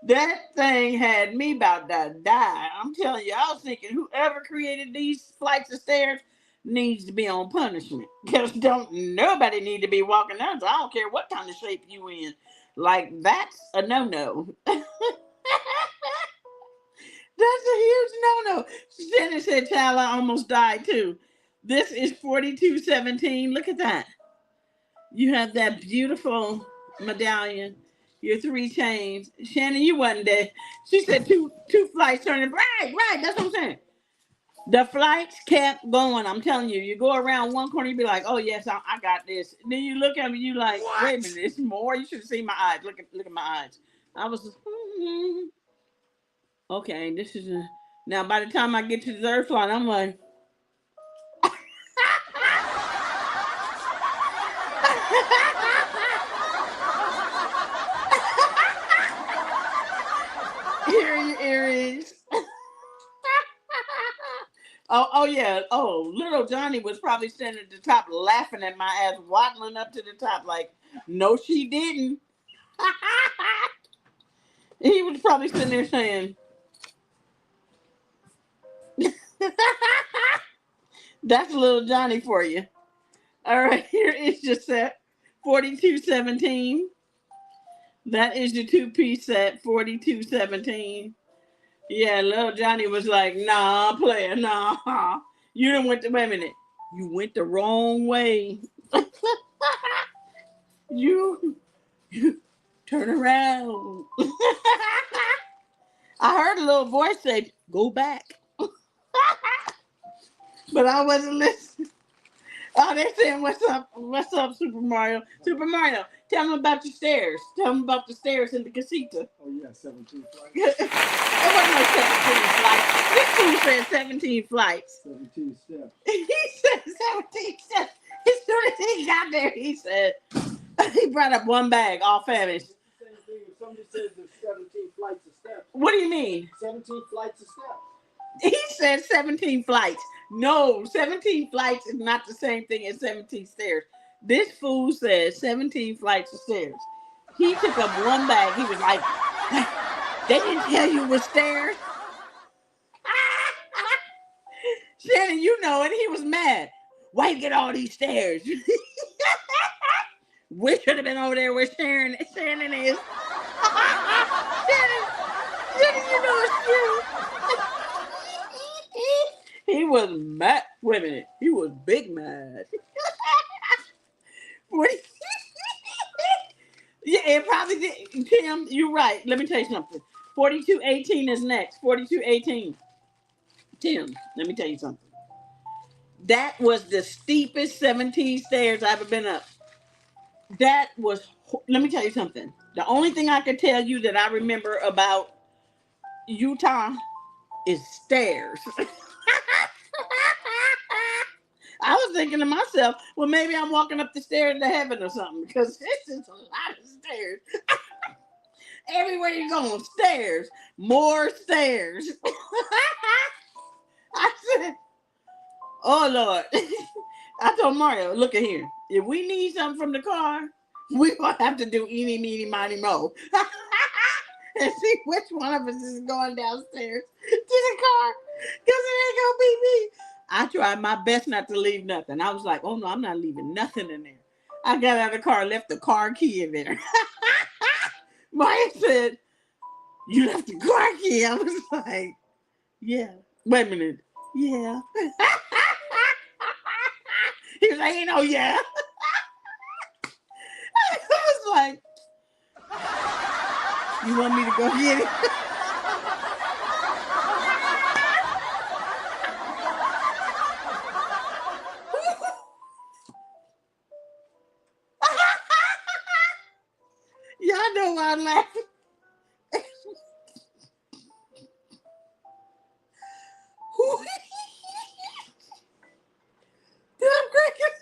That thing had me about to die. I'm telling you, I was thinking whoever created these flights of stairs needs to be on punishment. Because don't nobody need to be walking down. So I don't care what kind of shape you in. Like, that's a no-no. That's a huge no-no. Shannon said, child, I almost died too. This is 4217. Look at that. You have that beautiful medallion. Your 3 chains. Shannon, you wasn't there. She said two flights turning. Right. That's what I'm saying. The flights kept going. I'm telling you. You go around one corner, you be like, oh, yes, I got this. And then you look at me, you like, what? Wait a minute, it's more. You should have seen my eyes. Look at my eyes. I was just, okay, this is now by the time I get to the third flight, I'm like, here are your earrings. Oh yeah. Oh, little Johnny was probably standing at the top laughing at my ass, waddling up to the top like, no, she didn't. He was probably sitting there saying, that's little Johnny for you. All right, here is your set, $42.17. That is your two-piece set, $42.17. Yeah, little Johnny was like, nah, player, nah. You done went the, wait a minute. You went the wrong way. you turn around. I heard a little voice say, go back. But I wasn't listening. Oh, they're saying, what's up, Super Mario? Super Mario, tell them about your stairs. Tell them about the stairs in the casita. Oh, yeah, 17 flights. It wasn't no 17 flights. This fool said 17 flights. 17 steps. He said 17 steps. As soon as he got there, he said, he brought up one bag, all famished. Same thing. If somebody says there's 17 flights of steps. What do you mean? 17 flights of steps. He said 17 flights. No, 17 flights is not the same thing as 17 stairs. This fool said 17 flights of stairs. He took up one bag. He was like, they didn't tell you it was stairs. Shannon, you know it. He was mad. Why you get all these stairs? We should have been over there where Shannon is. Shannon, you know it's true. He was mad. Wait a minute. He was big mad. Yeah, it probably did. Tim, you're right. Let me tell you something. 42.18 is next. 42.18. Tim, let me tell you something. That was the steepest 17 stairs I've ever been up. That was, let me tell you something. The only thing I can tell you that I remember about Utah is stairs. I was thinking to myself, well, maybe I'm walking up the stairs to heaven or something, because this is a lot of stairs. Everywhere you go, stairs, more stairs. I said, oh, Lord. I told Mario, look at here. If we need something from the car, we're going to have to do eeny, meeny, miny, mo. And see which one of us is going downstairs to the car, because it ain't going to be me. I tried my best not to leave nothing. I was like, oh, no, I'm not leaving nothing in there. I got out of the car, left the car key in there. Maya said, you left the car key? I was like, yeah. Wait a minute. Yeah. He was like, yeah. I was like, you want me to go get it? Y'all know why I'm laughing. I'm cracking.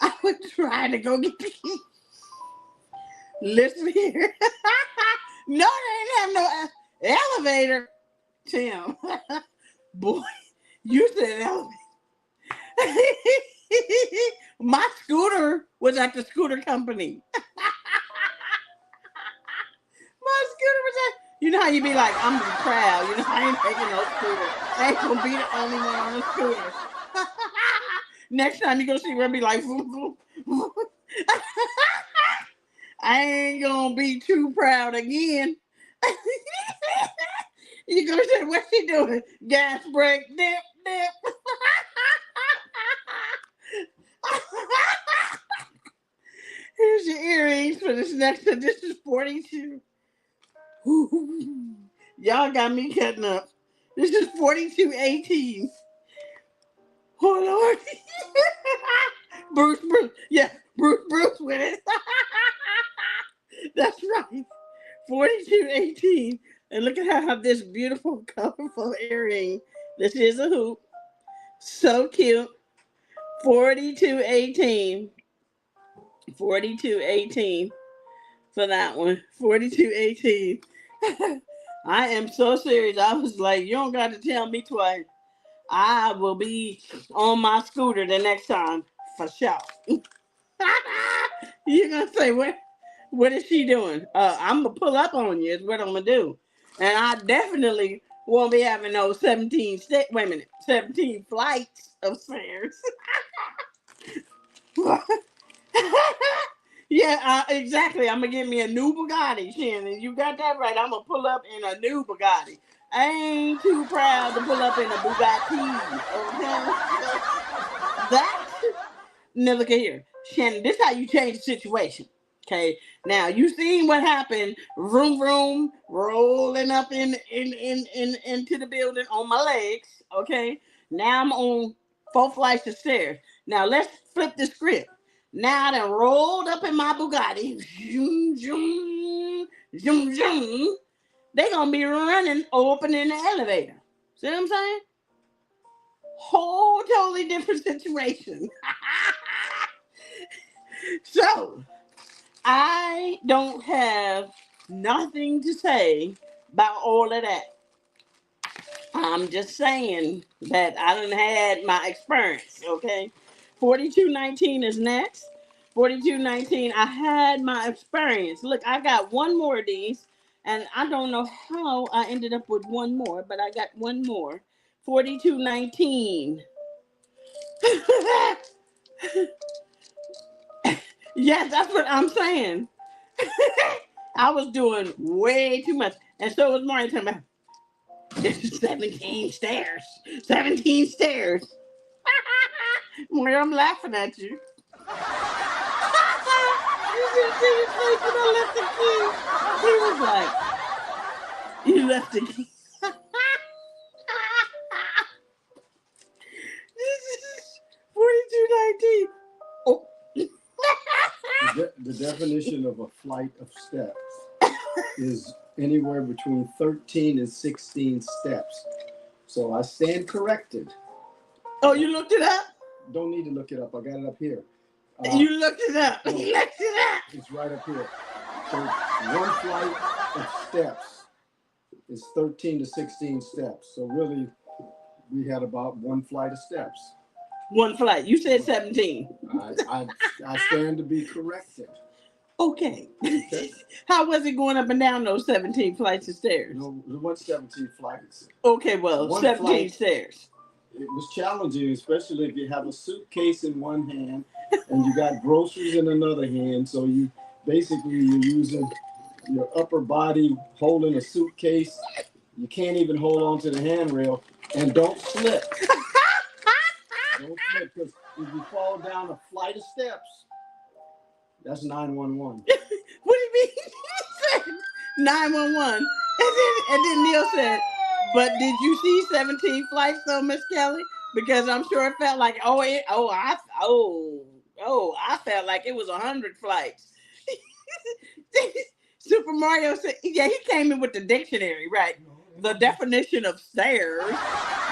I was trying to go get the key. Listen here. No, they didn't have no elevator. Tim. Boy, you said elevator. My scooter was at the scooter company. My scooter was at, you know how you be like, I'm the crowd. You know, I ain't taking no scooter. I ain't gonna be the only one on the scooter. Next time you go see me, be like, I ain't gonna be too proud again. You gonna say, what's she doing? Gas brake, dip, dip. Here's your earrings for this next one. This is 42. Ooh, y'all got me cutting up. This is 42.18. Oh, Lord. Bruce. Yeah, Bruce with it. That's right. 42.18. And look at how I have this beautiful, colorful earring. This is a hoop. So cute. 42.18. 42.18 for that one. 42.18. I am so serious. I was like, you don't got to tell me twice. I will be on my scooter the next time for sure. You're gonna say, what is she doing? I'm gonna pull up on you is what I'm gonna do. And I definitely Won't be having no 17 wait a minute, 17 flights of stairs. Yeah, exactly. I'm gonna get me a new Bugatti, Shannon. You got that right. I'm gonna pull up in a new Bugatti. I ain't too proud to pull up in a Bugatti. Okay, that. Now look at here, Shannon. This how you change the situation. Okay, now you seen what happened. Vroom vroom, rolling up in into the building on my legs. Okay, now I'm on 4 flights of stairs. Now let's flip the script. Now I done rolled up in my Bugatti. Zoom, zoom, zoom, zoom. They gonna be running, opening the elevator. See what I'm saying? Whole totally different situation. So I don't have nothing to say about all of that. I'm just saying that I done had my experience, okay? 4219 is next. 4219, I had my experience. Look, I got one more of these, and I don't know how I ended up with one more, but I got one more. 4219. Yes, that's what I'm saying. I was doing way too much. And so was Mario talking about, this is 17 stairs. 17 stairs. Mario, I'm laughing at you. You should see his face when I left the key. He was like, you left the key. This is 4219. Oh. The definition of a flight of steps is anywhere between 13 and 16 steps. So I stand corrected. Oh, you looked it up? Don't need to look it up. I got it up here. You looked it up. You looked it up. It's right up here. So one flight of steps is 13 to 16 steps. So really, we had about one flight of steps. One flight. You said 17. I stand to be corrected. Okay. How was it going up and down those 17 flights of stairs? No, there weren't 17 flights. Okay, well, One 17 flight. Stairs. It was challenging, especially if you have a suitcase in one hand and you got groceries in another hand. So you're using your upper body holding a suitcase. You can't even hold on to the handrail, and don't slip. Don't slip, because if you fall down a flight of steps, that's 911. What do you mean? He said 911. And then Neil said, but did you see 17 flights though, Miss Kelly? Because I'm sure it felt like, I felt like it was 100 flights. Super Mario said, yeah, he came in with the dictionary, right? The definition of stairs.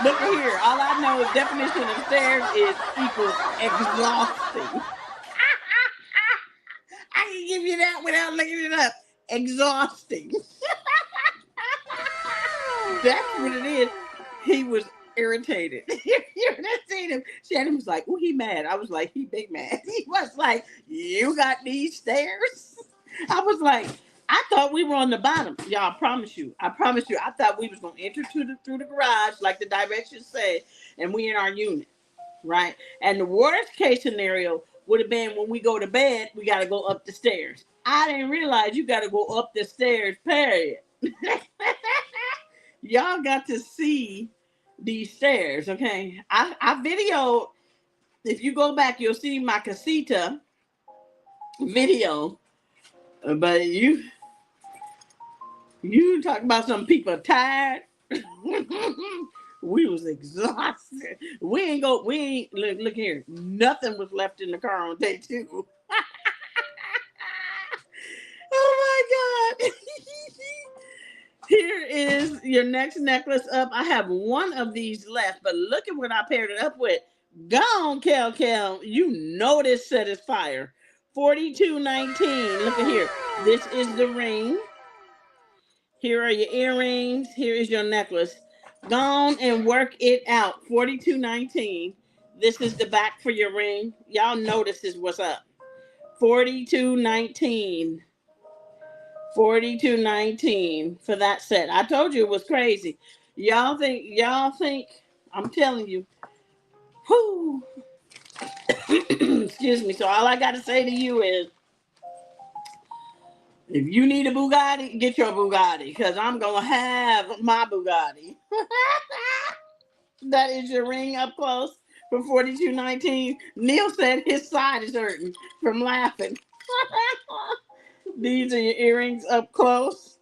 Look at here. All I know is definition of stairs is equals exhausting. I can give you that without looking it up. Exhausting. That's what it is. He was irritated. You would have seen him. Shannon was like, oh, he mad. I was like, he big mad. He was like, you got these stairs? I was like, I thought we were on the bottom. Y'all, I promise you. I thought we was going to enter through the garage, like the directions say, and we in our unit, right? And the worst case scenario would have been when we go to bed, we got to go up the stairs. I didn't realize you got to go up the stairs, period. Y'all got to see these stairs, okay? I videoed. If you go back, you'll see my casita video. But you talk about some people tired. We was exhausted. Look here. Nothing was left in the car on day 2. Oh my God. Here is your next necklace up. I have one of these left, but look at what I paired it up with. Go on, Kel. You know this set is fire. 4219. Look at here. This is the ring. Here are your earrings. Here is your necklace. Go on and work it out. 4219. This is the back for your ring. Y'all know this is what's up. 4219. 4219 for that set. I told you it was crazy. Y'all think, I'm telling you, whoo, excuse me. So all I got to say to you is, if you need a Bugatti, get your Bugatti, because I'm going to have my Bugatti. That is your ring up close for 42.19. Neil said his side is hurting from laughing. These are your earrings up close.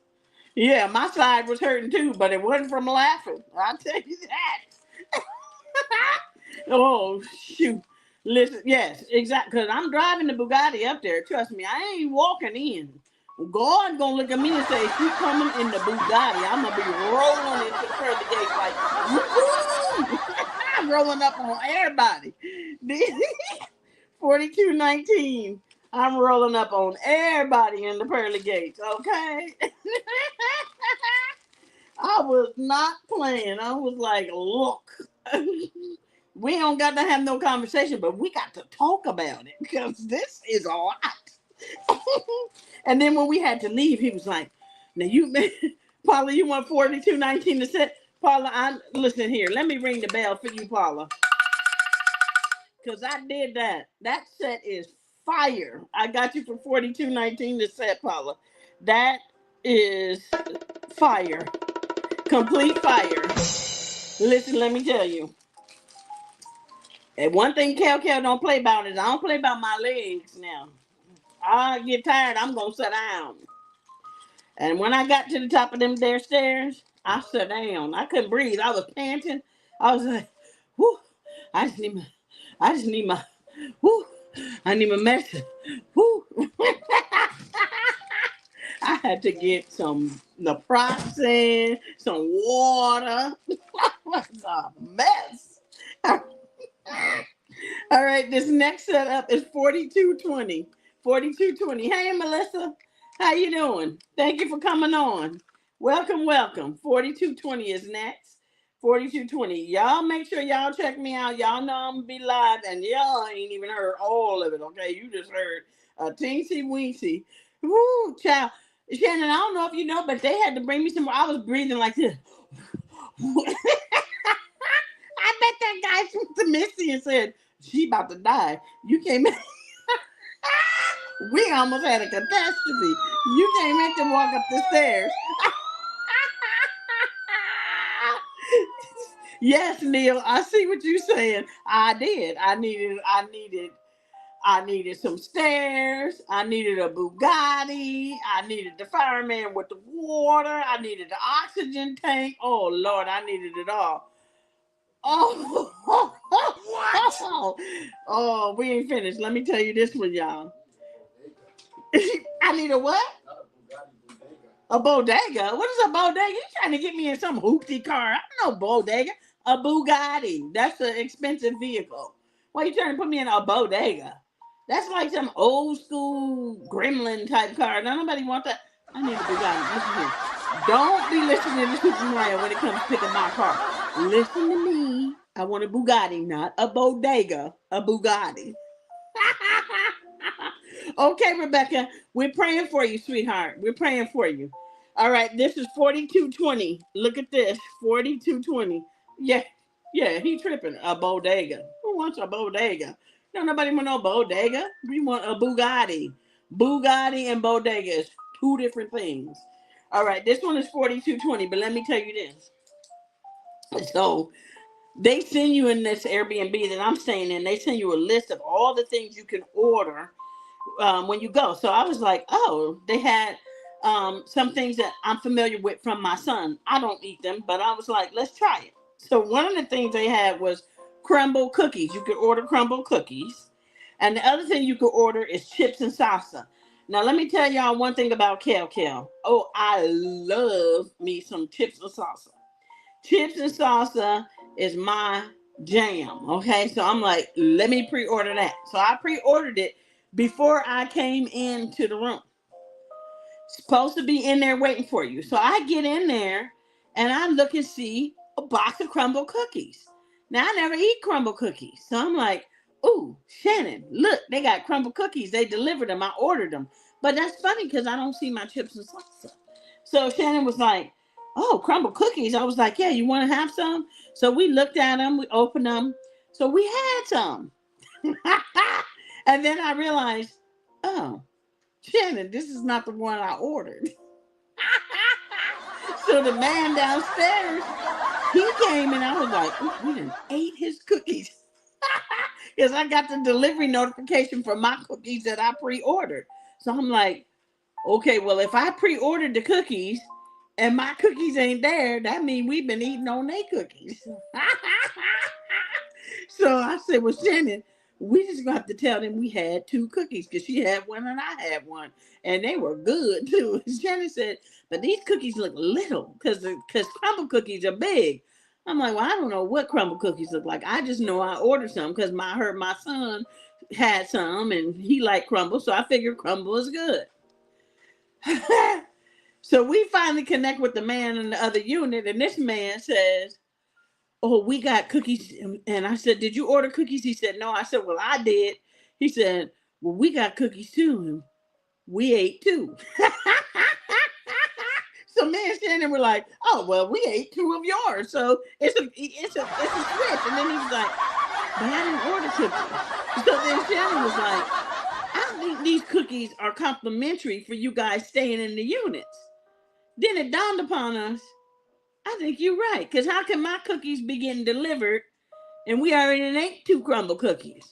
Yeah, my side was hurting too, but it wasn't from laughing. I'll tell you that. Oh, shoot. Listen, yes, exactly. Because I'm driving the Bugatti up there. Trust me, I ain't walking in. God gonna look at me and say, she coming in the Bugatti. I'm gonna be rolling into the pearly gates like, woo-hoo! I'm rolling up on everybody. 42.19. I'm rolling up on everybody in the pearly gates, okay? I was not playing. I was like, look, we don't got to have no conversation, but we got to talk about it because this is a lot. And then when we had to leave, he was like, now Paula, you want 42.19 to set? Paula, listen here. Let me ring the bell for you, Paula. Because I did that. That set is fire. I got you for 42.19 to set, Paula. That is fire. Complete fire. Listen, let me tell you. And one thing Kel don't play about is I don't play about my legs now. I get tired, I'm going to sit down. And when I got to the top of them there stairs, I sat down. I couldn't breathe. I was panting. I was like, whoo, I just need my, whoo, I need my medicine. Whoo. I had to get some naproxen, some water. It was a mess. All right, this next setup is 42.20. 42.20. Hey, Melissa. How you doing? Thank you for coming on. Welcome, welcome. 42.20 is next. 42.20. Y'all make sure y'all check me out. Y'all know I'm going to be live, and y'all ain't even heard all of it, okay? You just heard a teensy weensy. Woo, child. Shannon, I don't know if you know, but they had to bring me some. I was breathing like this. I bet that guy went to Missy and said, she about to die. You came in. We almost had a catastrophe. You came in to walk up the stairs. Yes, Neil, I see what you're saying. I did. I needed some stairs. I needed a Bugatti. I needed the fireman with the water. I needed the oxygen tank. Oh, Lord, I needed it all. Oh, what? Oh, we ain't finished. Let me tell you this one, y'all. I need a what? A bodega? What is a bodega? You trying to get me in some hoopty car? I don't know bodega. A Bugatti. That's an expensive vehicle. Why you trying to put me in a bodega? That's like some old school gremlin type car. Now nobody want that. I need a Bugatti. Listen here. Don't be listening to Super Mario when it comes to picking my car. Listen to me. I want a Bugatti, not a bodega. A Bugatti. Okay, Rebecca. We're praying for you, sweetheart. We're praying for you. All right, this is 42.20. Look at this. 42.20. Yeah, he tripping. A bodega. Who wants a bodega? No, nobody want no bodega. We want a Bugatti. Bugatti and bodega is two different things. All right, this one is 42.20, but let me tell you this. So they send you in this Airbnb that I'm staying in, they send you a list of all the things you can order when you go. So I was like, oh, they had some things that I'm familiar with from my son. I don't eat them, but I was like, let's try it. So one of the things they had was crumble cookies. You could order crumble cookies. And the other thing you could order is chips and salsa. Now, let me tell y'all one thing about Kel. Oh, I love me some chips and salsa. Chips and salsa is my jam, okay? So I'm like, let me pre-order that. So I pre-ordered it before I came into the room. Supposed to be in there waiting for you. So I get in there and I look and see a box of crumble cookies. Now, I never eat crumble cookies. So I'm like, ooh, Shannon, look, they got crumble cookies. They delivered them. I ordered them. But that's funny because I don't see my chips and salsa. So Shannon was like, oh, crumble cookies. I was like, yeah, you want to have some? So we looked at them, we opened them. So we had some. And then I realized, oh, Shannon, this is not the one I ordered. So the man downstairs, he came and I was like, "Ooh, we done ate his cookies." Because I got the delivery notification for my cookies that I pre-ordered. So I'm like, okay, well, if I pre-ordered the cookies and my cookies ain't there, that means we've been eating on their cookies. So I said, well, Shannon, we just gonna have to tell them we had 2 cookies because she had one and I had one, and they were good too. Shannon said, but these cookies look little because crumble cookies are big. I'm like, well, I don't know what crumble cookies look like. I just know I ordered some because I heard my son had some and he liked crumble, so I figured crumble is good. So we finally connect with the man in the other unit, and this man says, oh, we got cookies. And I said, did you order cookies? He said, no. I said, well, I did. He said, well, we got cookies too. And we ate 2. So me and Shannon were like, oh, well, we ate 2 of yours. So it's a switch. And then he was like, but I didn't order cookies. So then Shannon was like, I think these cookies are complimentary for you guys staying in the units. Then it dawned upon us, I think you're right. Because how can my cookies be getting delivered and we already ate 2 crumble cookies?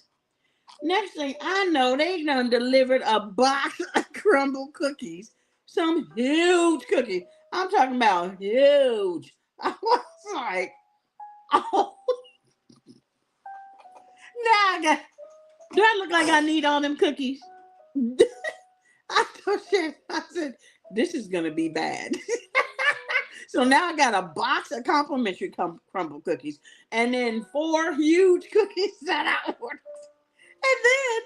Next thing I know, they done delivered a box of crumble cookies. Some huge cookies. I'm talking about huge. I was like, oh. Do I look like I need all them cookies? I said, this is going to be bad. So now I got a box of complimentary crumble cookies and then 4 huge cookies that I ordered. And then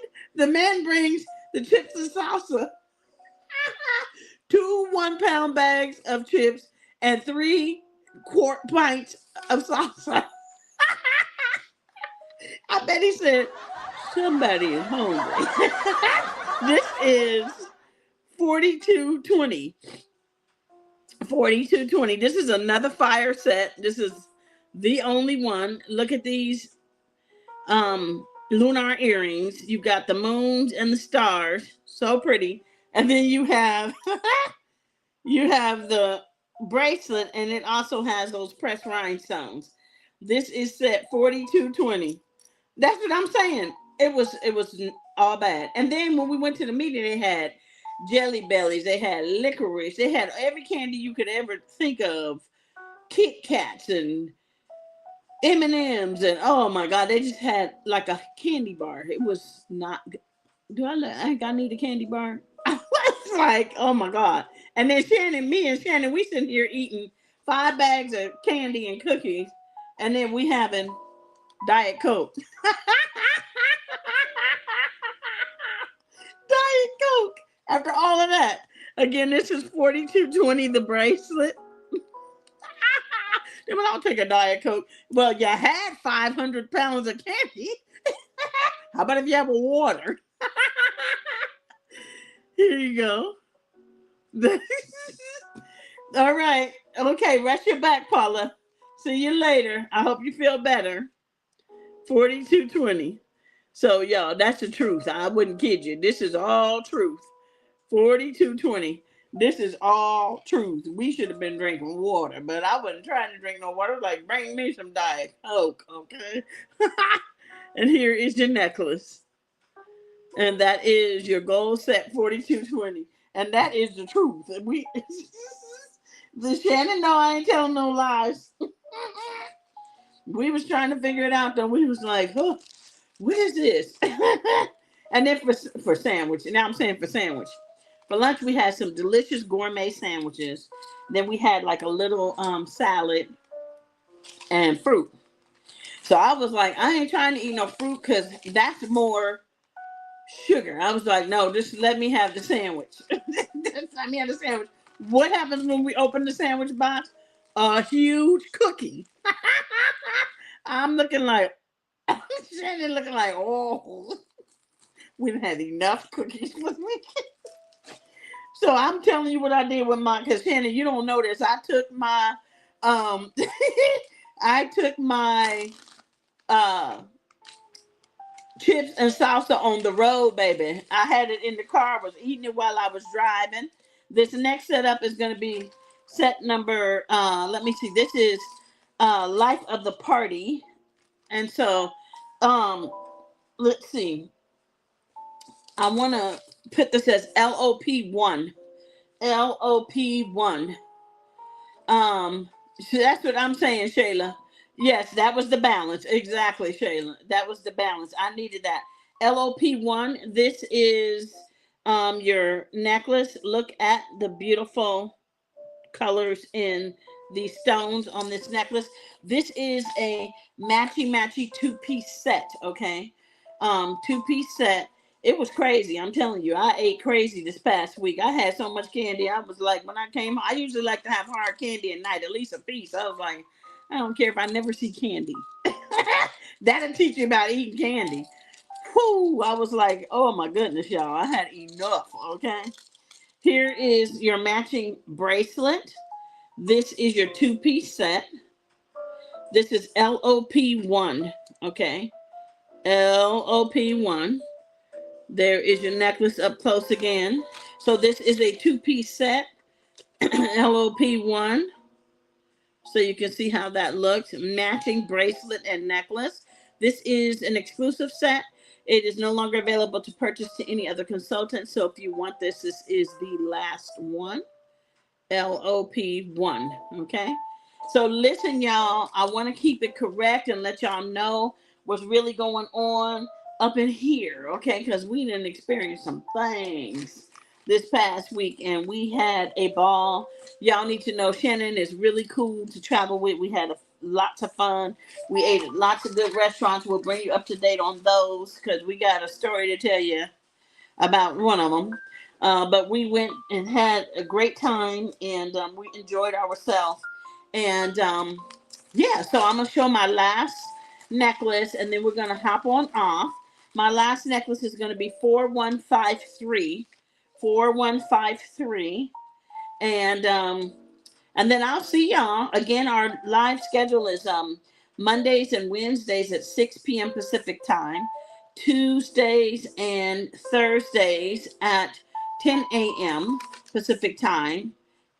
the man brings the chips and salsa, 2 1-pound bags of chips and 3 quart pints of salsa. I bet he said, somebody is hungry. This is $42.20. $42.20. This is another fire set. This is the only one. Look at these lunar earrings. You got the moons and the stars. So pretty. And then you have the bracelet, and it also has those pressed rhinestones. This is set $42.20. That's what I'm saying. It was all bad. And then when we went to the meeting, they had Jelly Bellies, they had licorice, they had every candy you could ever think of, Kit Kats and M&Ms, and oh my God, they just had like a candy bar. It was not. I think I need a candy bar. I was like, oh my God. And then me and Shannon, we sitting here eating 5 bags of candy and cookies, and then we having Diet Coke. Diet Coke. After all of that, again, this is $42.20, the bracelet. Then I'll take a Diet Coke. Well, you had 500 pounds of candy. How about if you have a water? Here you go. All right. Okay, rest your back, Paula. See you later. I hope you feel better. $42.20. So, y'all, that's the truth. I wouldn't kid you. This is all truth. $42.20. This is all truth. We should have been drinking water, but I wasn't trying to drink no water. Like, bring me some Diet Coke, okay? And here is your necklace. And that is your gold set, $42.20. And that is the truth. The Shannon, no, I ain't telling no lies. We was trying to figure it out, though. We was like, oh, what is this? And then for sandwich. Now I'm saying for sandwich. For lunch, we had some delicious gourmet sandwiches. Then we had like a little salad and fruit. So I was like, I ain't trying to eat no fruit because that's more sugar. I was like, no, just let me have the sandwich. Just let me have the sandwich. What happens when we open the sandwich box? A huge cookie. I'm looking like, Shannon looking like, oh, we've had enough cookies with me. So I'm telling you what I did with my, because Shannon, you don't know this. I took my I took my chips and salsa on the road, baby. I had it in the car, was eating it while I was driving. This next setup is going to be set number, let me see, this is Life of the Party. And so, let's see. I want to put this as LOP1. LOP1. So that's what I'm saying, Shayla. Yes, that was the balance. Exactly, Shayla. That was the balance. I needed that. LOP1. This is your necklace. Look at the beautiful colors in the stones on this necklace. This is a matchy two-piece set, okay? Two-piece set. It was crazy. I'm telling you, I ate crazy this past week. I had so much candy. I was like, when I came, I usually like to have hard candy at night, at least a piece. I was like, I don't care if I never see candy. That'll teach you about eating candy. Whew, I was like, oh my goodness, y'all. I had enough, okay? Here is your matching bracelet. This is your two-piece set. This is LOP1, okay? LOP1. There is your necklace up close again. So this is a two-piece set, LOP1. So you can see how that looks. Matching bracelet and necklace. This is an exclusive set. It is no longer available to purchase to any other consultant. So if you want this, this is the last one. LOP1. Okay. So listen, y'all, I want to keep it correct and let y'all know what's really going on up in here. Okay. Because we didn't experience some things this past week and we had a ball. Y'all need to know Shannon is really cool to travel with. We had lots of fun. We ate at lots of good restaurants. We'll bring you up to date on those because we got a story to tell you about one of them. But we went and had a great time and we enjoyed ourselves. And yeah, so I'm going to show my last necklace and then we're going to hop on off. My last necklace is going to be 4153. 4153. And then I'll see y'all. Again, our live schedule is Mondays and Wednesdays at 6 p.m. Pacific time. Tuesdays and Thursdays at 10 a.m. Pacific time.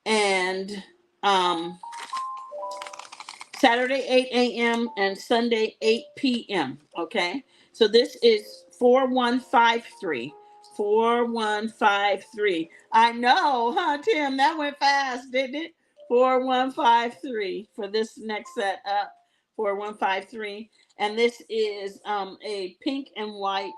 And Saturday 8 a.m. and Sunday 8 p.m. Okay? So this is 4153. 4153. I know, huh, Tim? That went fast, didn't it? 4153 for this next set up. 4153. And this is a pink and white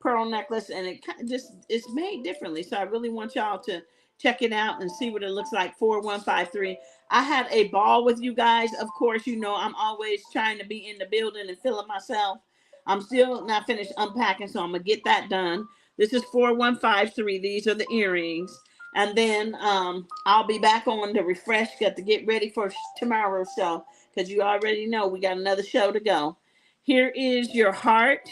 pearl necklace, and it kind of just it's made differently. So I really want y'all to check it out and see what it looks like. 4153. I had a ball with you guys. Of course, you know I'm always trying to be in the building and feeling myself. I'm still not finished unpacking, so I'm gonna get that done. This is 4153. These are the earrings. And then I'll be back on to refresh. Got to get ready for tomorrow's show because you already know we got another show to go. Here is your heart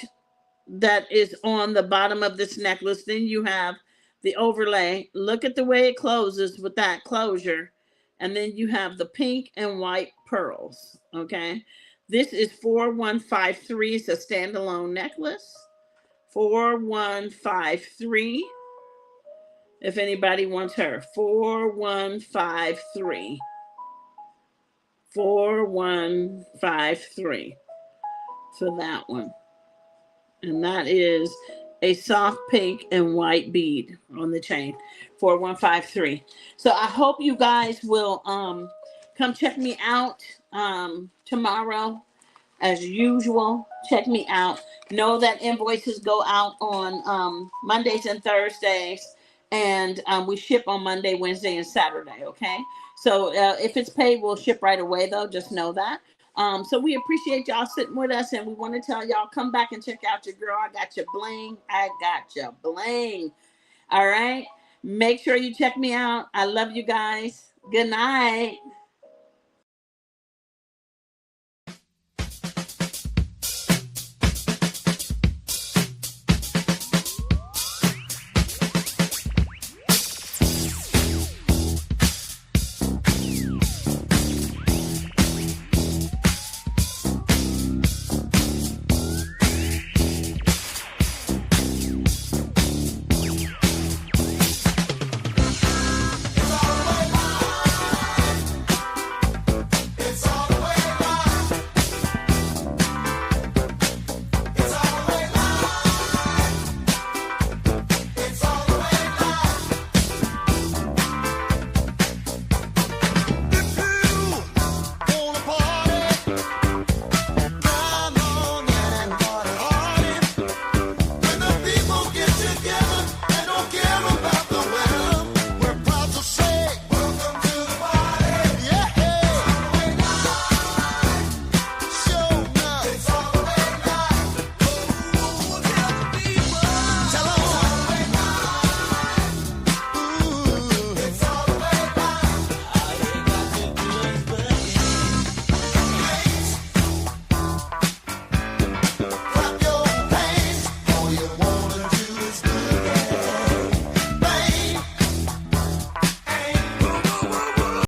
that is on the bottom of this necklace. Then you have the overlay. Look at the way it closes with that closure. And then you have the pink and white pearls. Okay. This is 4153. It's a standalone necklace. 4153. If anybody wants her. 4153. 4153 for that one. And that is a soft pink and white bead on the chain. 4153. So I hope you guys will come check me out tomorrow. As usual, check me out. Know that invoices go out on Mondays and Thursdays. And we ship on Monday, Wednesday, and Saturday, okay? So if it's paid, we'll ship right away, though. Just know that. So we appreciate y'all sitting with us, and we want to tell y'all, come back and check out your girl. I got your bling. I got your bling. All right? Make sure you check me out. I love you guys. Good night.